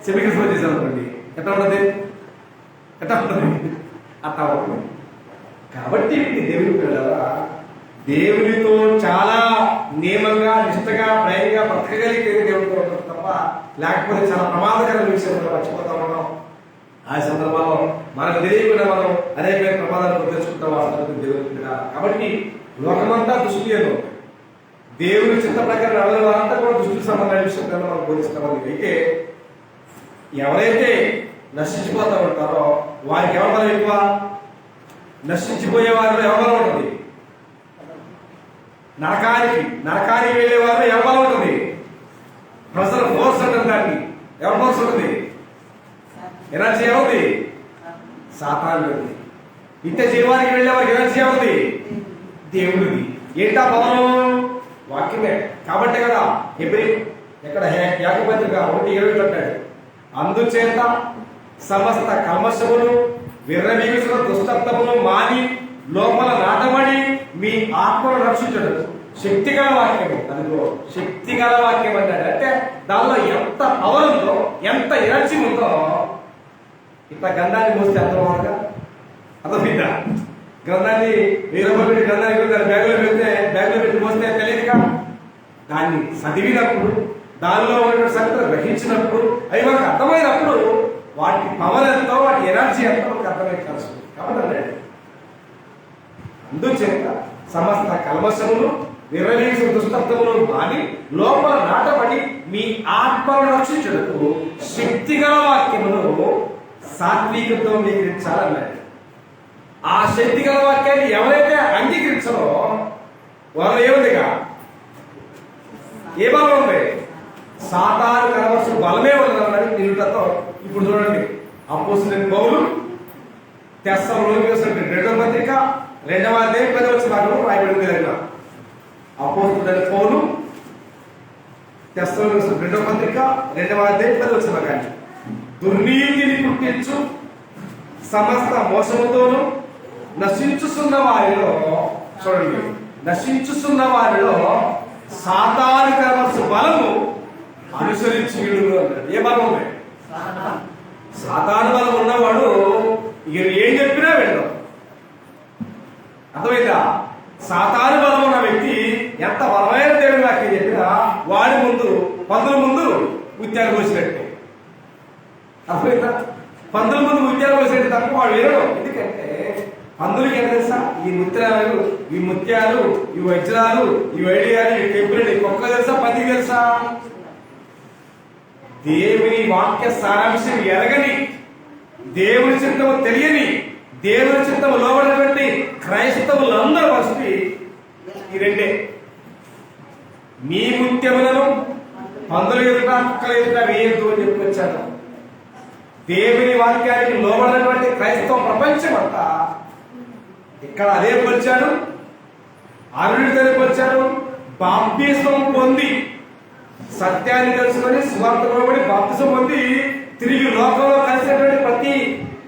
[SPEAKER 1] సెమీ క్రిస్మస్ చేసాం అనుకోండి, ఎట్లా ఉంటుంది? ఎట్లా ఉంటుంది? అట్లా ఉంటుంది. కాబట్టి దేవుని పిల్లల దేవునితో చాలా నియమంగా నిష్ఠగా ప్రేమగా బ్రతకగలిగితే దేవుడితో ఉంటాం తప్ప లేకపోతే చాలా ప్రమాదకరమైన విషయంలో మర్చిపోతా ఉన్నాం. ఆ సందర్భంలో మనకు తెలియకుండా మనం అనేక ప్రమాదాలు తెలుసుకుంటాం దేవుని. కాబట్టి లోకమంతా దుష్టులు, దేవుని చిత్త ప్రకారం ఎవరి వారంతా కూడా దుష్టుల సంబంధమైన విషయం కన్నా మనం బోధిస్తామని. అయితే ఎవరైతే నశించిపోతా ఉంటారో వారికి ఎవరి బలం ఎక్కువ? నశించిపోయే వారిలో ఎవరి బలం ఉంటుంది? నరకానికి వెళ్ళే వారిలో ఎవరి బలం ఉంటుంది? ప్రజల ఫోర్స్ ఉంటుంది. దాన్ని ఎవరి ఫోర్స్ ఉంటుంది? ఎనర్జీ ఏముంది? సాతాను. నిత్య జీవానికి వెళ్ళే వారికి ఎనర్జీ ఏముంది? దేవుడిది. ఏంటా బలం? వాక్యమే. కాబట్టి కదా ఎక్కడ యాకోబు పత్రిక 1:20 అంటాడు, అందుచేత సమస్త కల్మషములు విర్రవీగుచున్న దుష్టత్వమును మాని లోపల నాటబడి మీ ఆత్మను రక్షించడు శక్తిగల వాక్యము. అందులో శక్తిగల వాక్యం అంటాడు. అంటే దానిలో ఎంత పవర్ ఉందో, ఎంత ఎనర్జీ ఉందో. ఇట్లా గంధాన్ని మోస్తే అర్థమవుగా అర్థమైందా? గ్రంథాన్ని 1000 రూపాయలు పెట్టి గ్రంథాన్ని బ్యాగ్లో పెట్టి మోస్తే తెలియదుగా. దాన్ని చదివినప్పుడు దానిలో ఉన్న సంగతులు గ్రహించినప్పుడు అవి మనకు అర్థమైనప్పుడు వాటి పవర్ ఎంతో, వాటి ఎనర్జీ ఎంతో మనకు అర్థమై కలుస్తుంది. కాబట్టి అందుచేత సమస్త కల్మషములు విర్రవీగుచున్న దుష్టత్వములు మాని లోపల నాటబడి మీ ఆత్మను రక్షించుటకు శక్తిగల వాక్యమును సాత్వికతో అంగీకరించాలన్నాడు. ఆ శక్తిగల వాక్యాన్ని ఎవరైతే అంగీకరించరో వాళ్ళు ఏముందిగా? ఏ బలం ఉంది? సాతాను కనబరుచు బలమే ఉన్నదన్నాడు నిరుటతో. ఇప్పుడు చూడండి, అపోస్తలుడైన పౌలు తెస్సలోనికీయులకు రాసిన 2వ పత్రిక 2వ అధ్యాయం 10వ వచనంలో రాయబడింది. అపోస్తలుడైన పౌలు తెస్సలోనికీయులకు రాసిన 2వ పత్రిక 2వ అధ్యాయం 10వ వచనం, కానీ దుర్నీతిని పుట్టించు సమస్త మోసముతోను నశించుతున్న వారిలో, చూడండి, నశించుతున్న వారిలో సాతాను కనబరుచు బలము అనుసరించి అన్నాడు. ఏ బలం ఉంది? సాతాను బలం ఉన్నవాడు ఇక ఏం చెప్పినా వెళ్ళడం. అర్థమైందా? సాతాను బలం ఉన్న వ్యక్తి ఎంత బలమైన దేవుని వాక్యం చెప్పినా వాడి ముందు పందుల ముందు ముత్యాలు పోసినట్టే. అర్థమైందా? పందుల ముందు ముత్యాలు పోసినట్టు తప్ప వాడు వినడం. ఎందుకంటే పందులకి ఎంత తెలుసా? ఈ ముత్యాలు, ఈ వజ్రాలు, ఈ వైడియాలు, ఈ టెంపుల్, ఈ కుక్క తెలుసా? పందికి తెలుసా? దేవుని వాక్య సారాంశం ఎరగని, దేవుని చిత్తము తెలియని, దేవుని చిత్తము లోబడినటువంటి క్రైస్తవులందరూ వస్తే ఈ రెండే. మీ ముత్యములను పందుల ఎదుట, కుక్కల ఎదుట వేయద్దు అని చెప్పుకొచ్చాను. దేవుని వాక్యానికి లోబడినటువంటి క్రైస్తవ ప్రపంచం అంతా ఇక్కడ అదే పరిచాడు, అరుణుడితో పరిచాడు. బాప్తిస్మం పొంది సత్యాన్ని తెలుసుకొని సువార్తలోబడి బాప్తిస్మం పొంది తిరిగి లోకంలో కలిసినటువంటి ప్రతి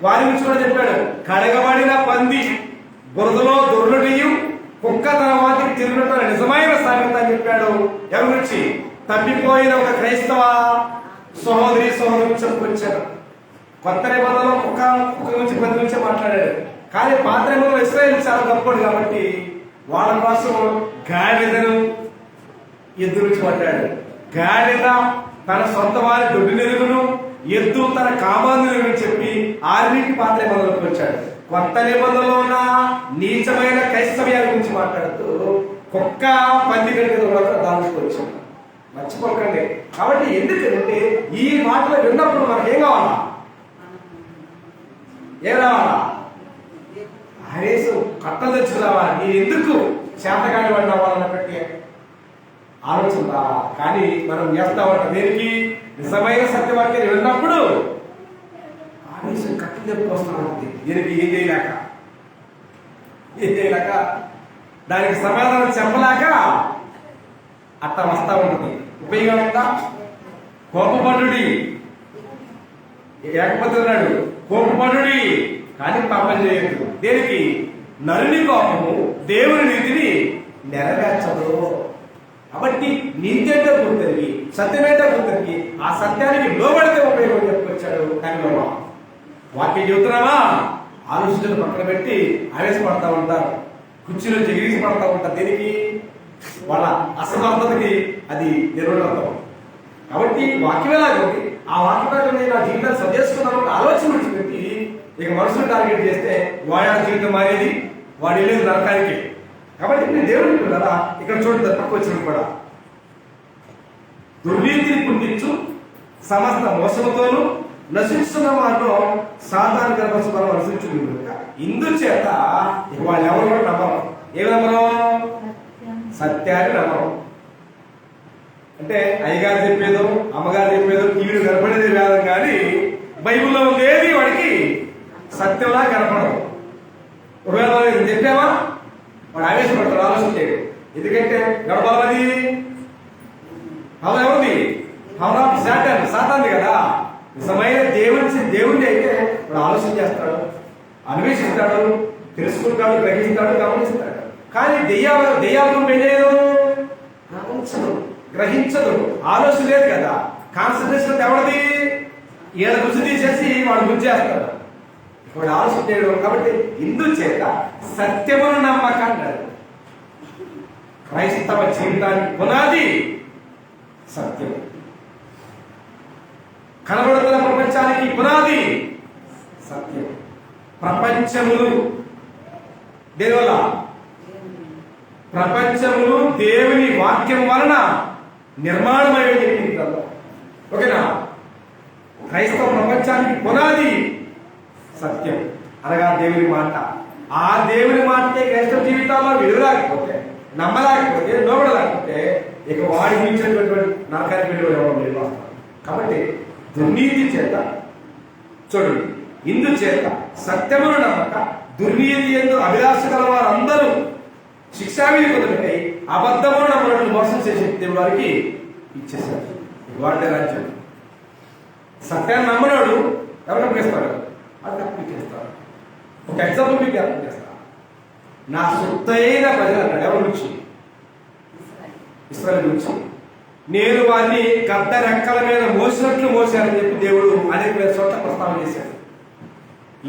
[SPEAKER 1] వారి గురించి కూడా చెప్పాడు. కడగబడిన పంది బురదలో దొర్లుడియు కుక్క తన వాటికి తిరుగుతున్న నిజమైన సామెత అని చెప్పాడు. ఎవరి గురించి? తప్పిపోయిన ఒక క్రైస్తవ సహోదరి సహోదరు చెప్పుకొచ్చాడు. కొత్త నిబంధనలో కుక్క గురించి పంది గురించి మాట్లాడాడు. కానీ పాత నిబంధనలో ఇశ్రాయేలు చాలా గొప్పడు కాబట్టి వాళ్ళ కోసం గాడిదను ఎద్దు గురించి మాట్లాడాడు. గాడిద తన సొంత వారి దొడ్డు నెరుగును, ఎద్దు తన కామాంధులను చెప్పి ఆరింటి పాత నిబంధనలకు వచ్చాడు. కొత్త నిబంధనలో ఉన్న నీచమైన క్రైస్తవ్యాల గురించి మాట్లాడుతూ కుక్క పంది కంటే దానికి వచ్చాడు. మర్చిపోకండి. కాబట్టి ఎందుకంటే ఈ మాటలు విన్నప్పుడు మనకి ఏం కావాలా? ఏం రావాలా? హరేసు కట్టలు తెచ్చి రావాలి. నీ ఎందుకు చేతగాని వాడిని అవ్వాలన్నప్పటికీ ఆలోచన రావాలి. కానీ మనం చేస్తా ఉంటాం దేనికి? నిజమైన సత్యవాక్యాన్ని విన్నప్పుడు ఆవేశం కట్టి తెప్పి వస్తూ ఉంటుంది. దీనికి ఏం చేయలేక దానికి సమాధానం చెప్పలేక అట్ట వస్తా ఉంటుంది. ఉపయోగం ఉందా? కోపపడుడి, ఏకపోతే ఉన్నాడు కోపపడుడి కానీ పాపం చేయదు. దేనికి? నరుని కోపము దేవుని నీతిని నెరవేర్చదు. కాబట్టి నీతేంటో గుర్తెరిగి సత్యమేంటో గుర్తెరిగి ఆ సత్యానికి లోబడితే ఉపయోగం చెప్పుకొచ్చాడు. కానీ వాక్యం చెబుతున్నావా? ఆలోచనలు పక్కన పెట్టి ఆవేశపడతా ఉంటారు, కుర్చీలో ఎగిరిసి పడతా ఉంటారు. దేనికి? వాళ్ళ అసమర్థతకి అది నిరోధం. కాబట్టి వాక్యం ఎలాగండి? ఆ వాక్యం నేను నా జీవితాన్ని సరిచేసుకున్నాను ఆలోచన విడిచిపెట్టి ఇక మనుషులు టార్గెట్ చేస్తే వాడి జీవితం మారేది, వాడు వెళ్ళేది నరకానికి. కాబట్టి నేను దేవుడికి కదా ఇక్కడ చూడండి తక్కువ వచ్చిన కూడా దుర్నీతిని పుట్టించు సమస్త మోసముతోనూ నశిస్తున్న వారిలో సాధారణ గర్భస్వరం అనుసరించు. ఇందుచేత వాళ్ళు ఎవరు కూడా నమ్మరు. ఏమి నమ్మరు? సత్యాన్ని నమ్మరు. అంటే అయ్యగారు చెప్పేదో అమ్మగారు చెప్పేదో టీవీలు కనపడేది వేదం, కానీ బైబిల్లో ఉండేది వాడికి సత్యంలా కనపడదు. ఒకవేళ చెప్పావా వాడు ఆవేశపడతాడు, ఆలోచన చేయడు. ఎందుకంటే గడపది ఎవరిది? సాతాంది కదా. నిజమైన దేవుణ్ణి అయితే వాడు ఆలోచన చేస్తాడు, అన్వేషిస్తాడు, తెలుసుకుంటాడు, గ్రహిస్తాడు, గమనిస్తాడు. కానీ దెయ్యాలు ఏం చేయదు? గ్రహించదు, ఆలోచన లేదు కదా. కాన్సన్ట్రేషన్ ఎవరిది? ఈయన గుర్తు తీసేసి వాడు గుర్చేస్తాడు, వాడు ఆలోచన చేయడం. కాబట్టి ఇందుచేత సత్యమును నమ్మకంటాడు. క్రైస్తవ జీవితానికి పునాది సత్యం. కనబడుతున్న ప్రపంచానికి పునాది సత్యం. ప్రపంచములు దేనివల్ల? ప్రపంచములు దేవుని వాక్యం వలన నిర్మాణమై చెప్పింది కదా. ఓకేనా? క్రైస్తవ ప్రపంచానికి పునాది సత్యం అనగా దేవుని మాట. ఆ దేవుని మాటకే క్రైస్తవ జీవితాల్లో విలువలేకపోతే, నమ్మలేకపోతే, లోబడలేకపోతే ఇక వాడి మించినటువంటి నరకానికి విలువ ఎవరు లేదు. కాబట్టి దుర్నీతి చేత చూడండి, ఇందుచేత సత్యమును నమ్మక దుర్నీతి ఎందు అభిలాష గల వారందరూ శిక్షావిధి పొందుటకై అబద్ధమును నమ్మనట్లు మోసం చేసే దేవుడు వారికి ఇచ్చేశారు. వాడే రాజ్యం. సత్యాన్ని నమ్మనాడు ఎవరు అప్పగిస్తాడు? అది అప్పగిస్తాడు. ఒక ఎగ్జాంపుల్ మీకు అర్థం చేస్తా. నా సొత్తైన ప్రజలు అన్నాడు. ఎవరి గురించి? ఇశ్రాయేలు గురించి. నేను వారిని గద్ద రెక్కల మీద మోసినట్లు మోసానని చెప్పి దేవుడు అనేక చోట్ల ప్రస్తావన చేశాడు.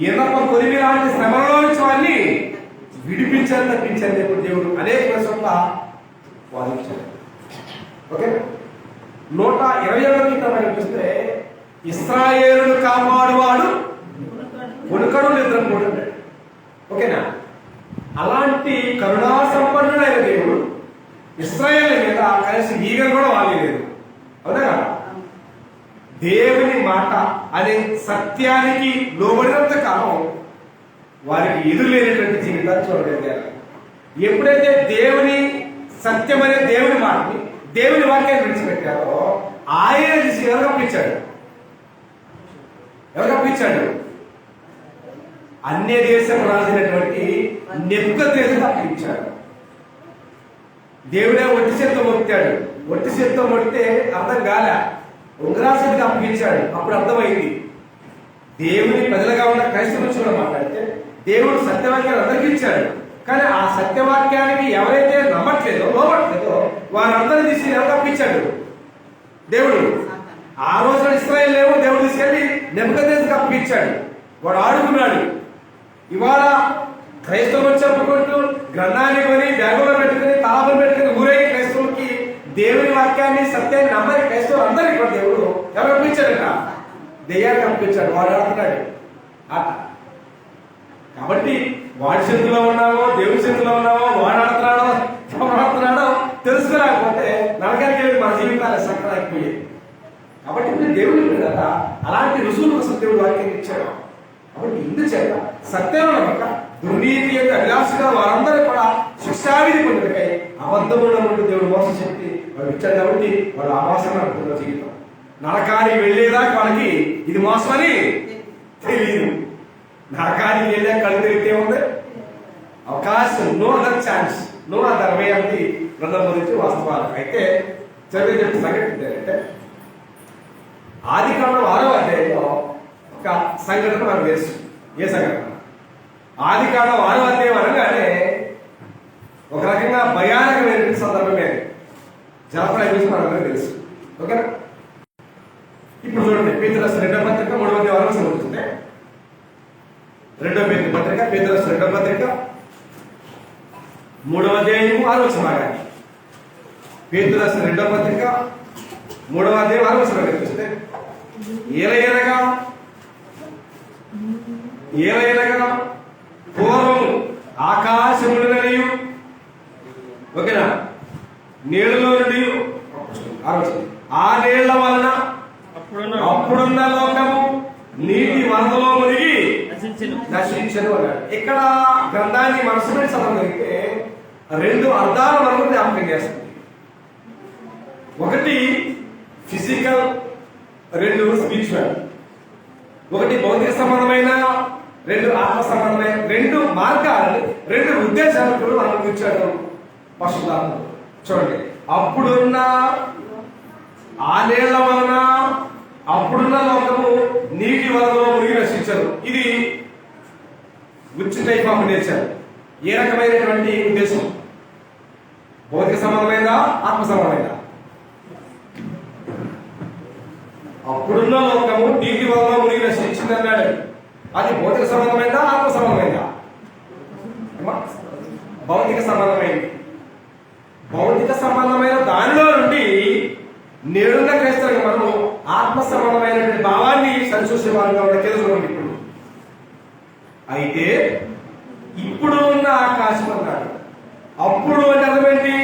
[SPEAKER 1] ఇనప కొలిమి లాంటి శ్రమలో నుంచి వారిని విడిపించాలని తప్పించాలని చెప్పి దేవుడు అనేక చోట్ల వాదించాడు. ఓకే, 127 మనం చూస్తే ఇశ్రాయేలును కాపాడువాడు ఉనుకడు నిద్రపోడు అన్నాడు. ఓకేనా? అలాంటి కరుణా సంపన్నుడైన దేవుడు ఇశ్రాయేలు మీద కనీసం ఈగ కూడా వాగలేదు. అవునా కదా? దేవుని మాట అనే సత్యానికి లోబడినంత కాలం వారికి ఎదురులేనటువంటి జీవితాన్ని చూడగలిగారు. ఎప్పుడైతే దేవుని సత్యం అనే దేవుని మాటని, దేవుని వాక్యాన్ని విడిచిపెట్టారో ఆయన తీసి ఎవరు అప్పించాడు? అన్య దేశం రాసినటువంటి నెబుకద్నెజరు అప్పించాడు. దేవుడే ఒట్టి చేత్తో మొక్కాడు. ఒట్టి చేత్తో మొక్కితే అర్థం కాలే, ఉంగరాశికి అప్పగించాడు. అప్పుడు అర్థమైంది. దేవుని ప్రజలుగా ఉన్న క్రైస్తవులు మాట్లాడితే దేవుడు సత్యవాక్యాన్ని అందరికీ ఇచ్చాడు. కానీ ఆ సత్యవాక్యానికి ఎవరైతే నమ్మట్లేదో, లోబట్లేదో వారందరూ తీసి ఎవరు అప్పించాడు? దేవుడు. ఆ రోజున ఇశ్రాయేలు లేవు, దేవుడు తీసుకెళ్లి నెబుకద్నెజరుకు అప్పగించాడు. వాడు ఆడుకున్నాడు. ఇవాళ క్రైస్తవులు చెప్పుకుంటూ గ్రంథాన్ని కొని బ్యాగులో పెట్టుకుని తాళం పెట్టుకుని ఊరేగి క్రైస్తవులకి దేవుని వాక్యాన్ని సత్యాన్ని నమ్మని క్రైస్తవులు అందరికీ కూడా దేవుడు ఎవరు అప్పించాడట? దెయ్యాన్ని అప్పించాడు. వాడు ఆడుతున్నాడు ఆట. కాబట్టి వాడి చేతిలో ఉన్నావో, దేవుడి చేతిలో ఉన్నావో, వాడు ఆడుతున్నాడో ఎవరు ఆడుతున్నాడో తెలుసుకోలేకపోతే నరకానికి వెళ్ళి మన జీవితాలు సక్కరైపోయాయి. కాబట్టి మీరు దేవుడు కదా అలాంటి రుజువుల కోసం దేవుడు వాక్యాన్ని ఇచ్చాడు. కాబట్టి ఇందుచేత సత్యం నమ్మక దుర్నీతి యొక్క అభిలాషగా వారందరూ కూడా శిక్షావిధి పొందుటకై అబద్ధములను నుండి దేవుడు మోసం చెప్పి వాళ్ళు ఇచ్చాడు కాబట్టి వాళ్ళు ఆవాసన అనుకున్న జీవితం నరకానికి వెళ్ళేదాకా వాళ్ళకి ఇది మోసమని తెలియదు. నరకానికి వెళ్ళే కళ్ళు తిరిగితే ఉంది అవకాశం, no other chance, no other way అని గ్రంథం గురించి వాస్తవాలు. అయితే చదివి చెప్పిన సంగతి ఏంటంటే ఆదికాండం 6వ అధ్యాయంలో ఒక సంఘటన మనకు తెలుసు. ఏ సంఘటన? ఆదికాండం 6వ అధ్యాయం అనగానే ఒక రకంగా భయానకమైన సందర్భమే జలప్రలయం గురించి మనకు తెలుసు. ఓకేనా? ఇప్పుడు చూడండి, పేతురు రాసిన 2వ పత్రిక 3వ అధ్యాయం వరకు చదువుతుంటే 2వ పేతురు పత్రిక, పేతురు రాసిన 2వ పత్రిక 3వ అధ్యాయం 6వ వచనం ఆగండి. పేతురు రాసిన 2వ పత్రిక 3వ అధ్యాయం 6వ వచనం చూస్తే ఏలయనగా పూర్వము ఆకాశములననియు, ఓకేనా, నీళ్ళలో నుండి ఆ నీళ్ల వలన అప్పుడున్న లోకము నీటి వరదలో మునిగి నశించను అన్నాడు. ఇక్కడ గ్రంథాన్ని మనసు పెట్టి చదవగలిగితే 2 అర్థాలు మనకు జ్ఞాపకం చేస్తుంది. ఒకటి ఫిజికల్, 2 స్పిరిచువల్. ఒకటి భౌతిక సంబంధమైన, 2 ఆత్మ సంబంధమైన. 2 మార్గాలు, 2 ఉద్దేశాలు మనకు ఇచ్చాడు పరిశుద్ధాత్ముడు. చూడండి, అప్పుడున్న ఆ నీళ్ల వలన అప్పుడున్న లోకము నీటి వరదలో మునిగి నశించరు. ఇది విచ్ టైప్ ఆఫ్ నేచర్? ఏ రకమైనటువంటి ఉద్దేశం? భౌతిక సంబంధమైనదా, ఆత్మ సంబంధమైనదా? అప్పుడున్న లోకము నీటి వరదలో మునిగి నశించింది అన్నాడు. అది భౌతిక సంబంధమైనదా, ఆత్మ సంబంధమైనదా? భౌతిక సంబంధమైనది. భౌతిక సంబంధమైన దానిలో నుండి నేడున్న క్రైస్తవులకు మనము ఆత్మ సంబంధమైనటువంటి భావాన్ని సంచూసే వారిగా తెలుసుకోండి. ఇప్పుడు అయితే ఇప్పుడు ఉన్న ఆకాశం అన్నాడు. అప్పుడు అంటే అర్థమేంటి?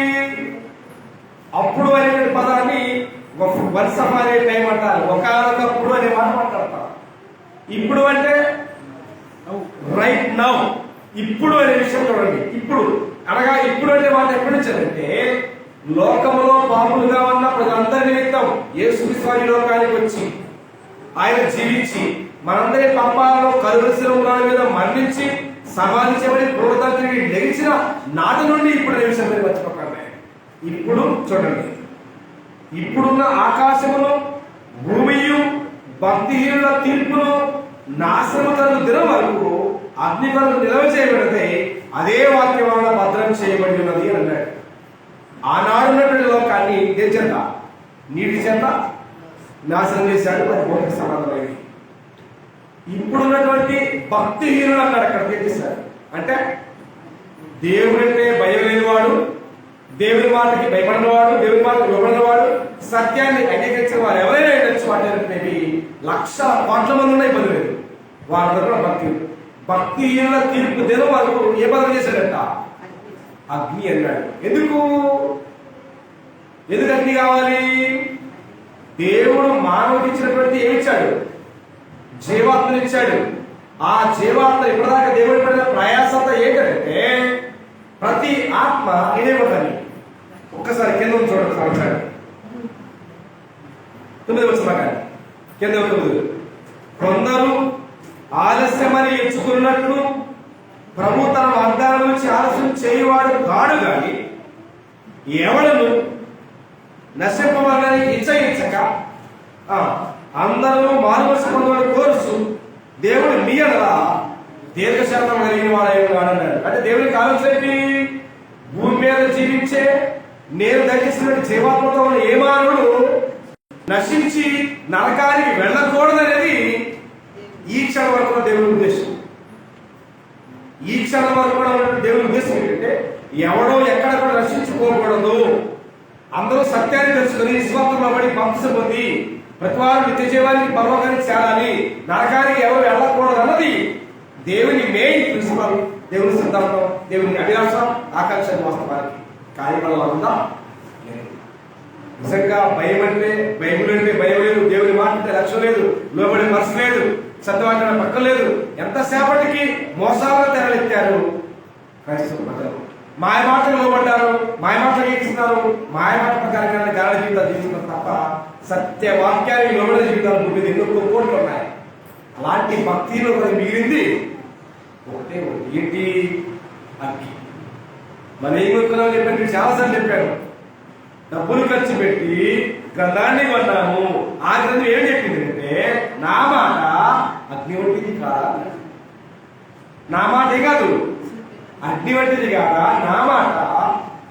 [SPEAKER 1] అప్పుడు అనేటువంటి పదాన్ని వన్స్ అపాన్ ఏ టైం అంటారు, ఒకనొకప్పుడు అనే మాట మాట్లాడతారు. ఇప్పుడు అంటే రైట్ నౌ, ఇప్పుడు అనే విషయం చూడండి. ఇప్పుడు అనగా ఇప్పుడు అంటే మాట ఎప్పటి నుంచి అంటే లోకములో పాపులుగా ఉన్న ప్రజలందరి నిమిత్తం యేసుక్రీస్తు వారి లోకానికి వచ్చి ఆయన జీవించి మనందరి పాపాలను కలువరిశిల మీద మరణించి సమాధి చేయబడి పునరుద్ధరించి లెగిసిన నాటి నుండి ఇప్పుడు నిమిషం మర్చిపోకండి. ఇప్పుడు చూడండి, ఇప్పుడున్న ఆకాశమును భూమియు భక్తిహీనుల తీర్పును నాశనము తన దినం వరకు అగ్ని కొరకు నిల్వ చేయబడితే అదే వాక్యం వలన భద్రం చేయబడి ఉన్నది అని అన్నాడు. ఆనాడున్నటువంటి లోకాన్ని దేని చేత? నీటి చేత నాశనం చేశాడు. అది భౌతిక సంబంధమైంది. ఇప్పుడున్నటువంటి భక్తిహీనులు అన్నాడు. అక్కడ తెచ్చేశాడు. అంటే దేవుడంటే భయం లేనివాడు, దేవుని మాటకి భయపడినవాడు, దేవుని మాటకి లోబడినవాడు, సత్యాన్ని అంగీకరించిన వారు ఎవరైనా ఉండొచ్చు. వాటి లక్షల కోట్ల మంది ఉన్న ఇబ్బంది లేదు. వాళ్ళందరూ భక్తిహీనుల తీర్పు దినం వరకు ఏ పదం చేశాడంట? అగ్ని అన్నాడు. ఎందుకు అగ్ని కావాలి? దేవుడు మానవుడికి ఇచ్చినటువంటి ఏమిచ్చాడు? జీవాత్మని ఇచ్చాడు. ఆ జీవాత్మ ఇప్పటిదాకా దేవుడి పడిన ప్రయాసంతా ఏంటంటే ప్రతి ఆత్మ ఇదేమవుతుంది. ఒక్కసారి కింద చూడండి, సంవత్సరాలు 9 వచ్చిన కింద 9. కొందరు ఆలస్యమని ఎంచుకున్నట్లు ప్రభు తన వాగ్దానం నుంచి ఆలస్యం చేయవాడు కాడు గాని ఎవడను నశింపవాలని ఇచ్చక అందరూ మానవలసి పొందవాడు కోరుసు దేవుడు నీ అనలా దీర్ఘశాతం కలిగిన వాడు అన్నాడు. అంటే దేవునికి ఆలోచన భూమి మీద జీవించే నేను దర్శిస్తున్న జీవాత్మతో ఉన్న ఏ మానవుడు నశించి నరకానికి వెళ్ళకూడదనేది ఈ క్షణం వరకు దేవుని ఉద్దేశం. ఈ క్షణం వరకు కూడా దేవుని ఉద్దేశం ఏంటంటే ఎవడో ఎక్కడ కూడా నశించుకోకూడదు, అందరూ సత్యాన్ని తెలుసుకుని విశ్వాసంలో పడి బాప్తిసం పొంది ప్రతి వారు నిత్య జీవానికి పరలోకానికి చేరాలి, నరకానికి ఎవరు వెళ్ళకూడదు అన్నది దేవుని మెయిన్ ప్రిన్సిపల్, దేవుని సిద్ధాంతం, దేవుని అభిలాష, ఆకాంక్ష వాస్తవానికి. కానీ వల్ల ఉందా? నిజంగా భయం అంటే బైబుల్ అంటే భయం లేదు, దేవుని మాట అంటే లక్ష్యం లేదు, లోబడి మనసు లేదు, సత్యవాక్యం పక్కన లేదు. ఎంతసేపటికి మోసాలను తెరలెత్తారు. క్రైస్తవ ప్రజలు మాయ మాటలు లోబడ్డారు, మాయ మాటలు ఎక్కిస్తున్నారు, మాయ మాట ప్రకారంగా గాఢ జీవితాలు జీవిస్తున్నారు తప్ప సత్య వాక్యానికి లోబడే జీవితాలు పుట్టింది ఎన్నో కోట్లు ఉన్నాయి. అలాంటి భక్తిలో మిగిలింది ఒకటే ఏంటి? అగ్గి. మనం ఏం కొనుక్కున్నాం చెప్పండి, చాలాసార్లు చెప్పాను. డబ్బులు ఖర్చు పెట్టి గ్రంథాన్ని కొన్నాము. ఆ గ్రంథం ఏం చెప్పింది అంటే నా మాట అగ్ని వంటిది కాదా? నా మాటే కాదు, అగ్ని వంటిది కాదా? నా మాట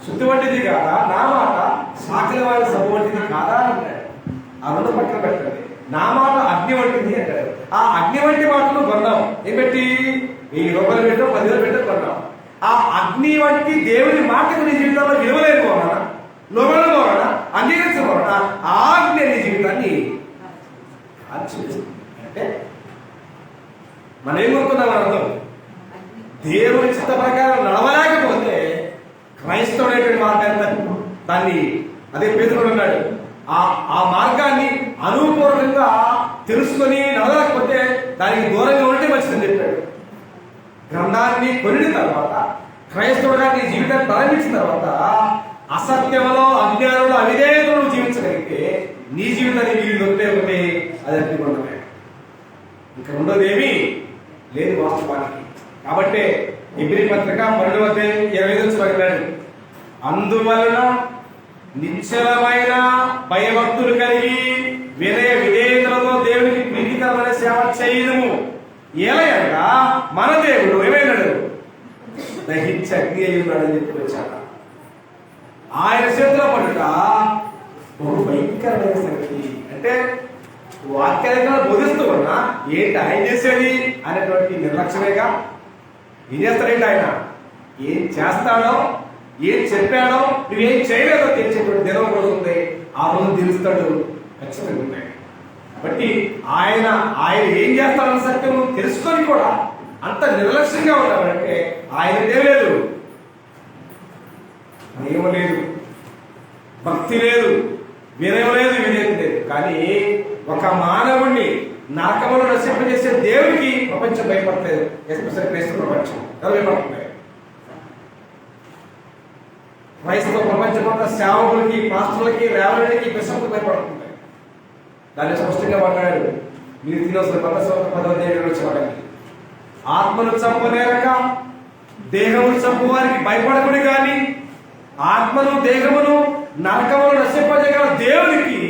[SPEAKER 1] శుద్ధి వంటిది కాదా? నా మాట సాకిల వారి సభ వంటిది కాదా అంటాడు. ఆ రెండు పక్కన పెట్టండి. నా మాట అగ్ని వంటిది అంటాడు. ఆ అగ్ని వంటి మాటలు కొన్నాం. ఏం పెట్టి? 1000 రూపాయలు పెట్టో 10,000 పెట్టో కొన్నాం. ఆ అగ్ని వంటి దేవుని మాటకు నీ జీవితంలో విలువలేకపోవాలా, లోబడకపోవాలా, అంగీకరించకపోవాలా? ఆ అగ్ని నీ జీవితాన్ని అంటే మనం ఏం కొనుక్కున్నాం అర్థం? దేవుని చిత్త ప్రకారం నడవలేకపోతే క్రైస్తవుడైన మార్గాన్ని దాన్ని అదే పేదలు ఉన్నాడు. ఆ మార్గాన్ని అనుభవపూర్వకంగా తెలుసుకొని నడవలేకపోతే దానికి దూరంగా ఉంటే మంచిదని చెప్పాడు. గ్రంథాన్ని కొనిన తర్వాత క్రైస్తవుడిగా నీ జీవితాన్ని ప్రారంభించిన తర్వాత అసత్యంలో, అజ్ఞానంలో, అవిధేయతలో జీవించగలిగితే నీ జీవితాన్ని మీరు దొరికే ఒకటి అది అగ్నిగుండమే. ఇంకా ఉండదు ఏమీ లేదు వాస్తవానికి. కాబట్టి ఎబ్రీ పత్రిక 12:25 అందువలన నిశ్చలమైన భయభక్తులు కలిగి వినయ విధేయతలతో దేవునికి ప్రీతికరమైన సేవ చేయడము. ఏలయనగా మన దేవుడు ఏమైనాడు? దహించి అగ్ని అయి ఉన్నాడని చెప్పి వచ్చాడు. ఆయన చేతిలో పడుట బహు భయంకరమైన సంగతి. అంటే వాక్యాలను బోధిస్తూ ఉన్నా ఏంటి ఆయన చేసేది అనేటువంటి నిర్లక్ష్యమేగా. ఏం చేస్తాడేంటి ఆయన? ఏం చేస్తాడో, ఏం చెప్పాడో, నువ్వేం చేయలేదో తెలిసేటువంటి దినం రోజు ఉంది. ఆ రోజు తెలుస్తాడు ఖచ్చితంగా ఉంటాయి. కాబట్టి ఆయన ఏం చేస్తాడన్న సత్యం తెలుసుకొని కూడా అంత నిర్లక్ష్యంగా ఉంటామంటే ఆయన లేదు, నియమం లేదు, భక్తి లేదు, వినయం లేదు, వినయం లేదు. కానీ ఒక మానవుణ్ణి నరకమును నశింపజేసే దేవుడికి ప్రపంచం భయపడలేదు. ఎస్పెషల్ క్రైస్తవ ప్రపంచం ఎవరు భయపడుతుంది? క్రైస్తవ ప్రపంచం అంతా సేవకులకి, పాస్టర్లకి, రేవలకి, బిషప్లకు భయపడుతుంది. దాన్ని స్పష్టంగా మాట్లాడాడు. మీరు తినవలసిన 10వ వచ్చేవాడికి ఆత్మను చంపనేరక దేహమును చంపువారికి భయపడకుని కానీ ఆత్మను దేహమును నరకమును నశింపజేయగల దేవునికి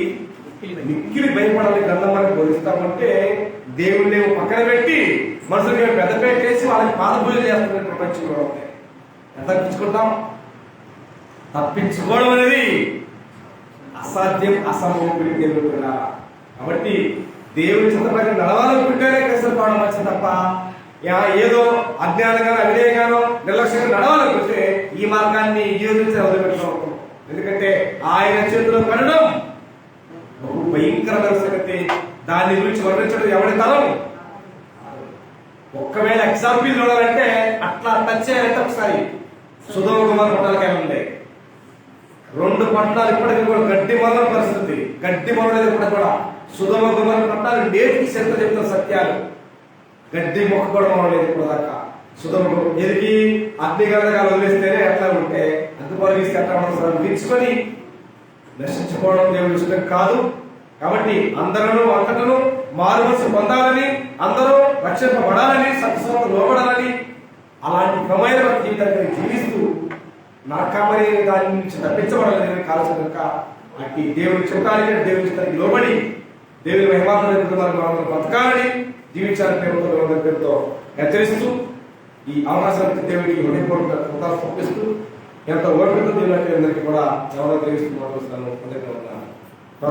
[SPEAKER 1] మిక్కిలి భయపడాలి. గ్రంథం మనకు బోధిస్తామంటే దేవుణ్ణి పక్కన పెట్టి మనుషులకి పెద్ద పెట్టేసి వాళ్ళకి పాద పూజ చేస్తున్న ప్రపంచంలో ఎంత తప్పించుకుంటాం? తప్పించుకోవడం అనేది అసాధ్యం, అసంభవం. తెలుగుతున్నా కాబట్టి దేవుని చిత్తపైన నడవాలనుకుంటేనే కష్టపడడం వచ్చింది తప్ప ఏదో అజ్ఞానంగానో, అవిధేయంగానో, నిర్లక్ష్యంగా నడవాలనుకుంటే ఈ మార్గాన్ని జీవించి వదిలిపెట్టుకోవడం. ఎందుకంటే ఆయన చేతిలో పడడం బహు భయంకరమైన సంగతి. దాని గురించి వర్ణించడం ఎవరి తరం? ఒక్కవేళ ఎగ్జాంపుల్ చూడాలంటే అట్లా టచ్ చేయాలంటే ఒకసారి సుధమ కుమార్ పట్టాలకైనా ఉంది. 2 పట్టణాలు ఇప్పటికీ కూడా గడ్డి మొదల పరిస్థితి, గడ్డి మొదలైన ఇప్పటికి కూడా సుధమ కుమార్ పట్టాలు నేటికి చెంత చెప్తున్న సత్యాలు. గడ్డి మొక్క కూడా మొదలలేదు ఇప్పుడు దాకా. సుధమ ఎదిగి అగ్నిగంధగా వదిలేస్తేనే ఎట్లా ఉంటే అందుకోలిస్తే ఎట్లా విచ్చుకొని నశించుకోవడం దేవుడి ఇష్టం కాదు. కాబట్టి అందరూ అంతటను మారుమనసు పొందాలని, అందరూ రక్షింపబడాలని, సత్సంగం లోబడాలని, అలాంటి క్రమైన జీవితాన్ని జీవిస్తూ నరకమనే దాని నుంచి తప్పించబడాలని కావాల్సిన కనుక అట్టి దేవుడి చిత్తానికి, దేవుడి చిత్తానికి లోబడి దేవుని మహిమాత్మక బతకాలని, జీవించాలని పేరుతో హెచ్చరిస్తూ ఈ అవకాశానికి దేవుడికి హృదయపూర్వక కృతజ్ఞతలు సమర్పిస్తూ ఎంత ఓపికతో దేవుడి అందరికీ కూడా ఎవరో తెలియజేస్తూ మాట్లాడుతున్నాను.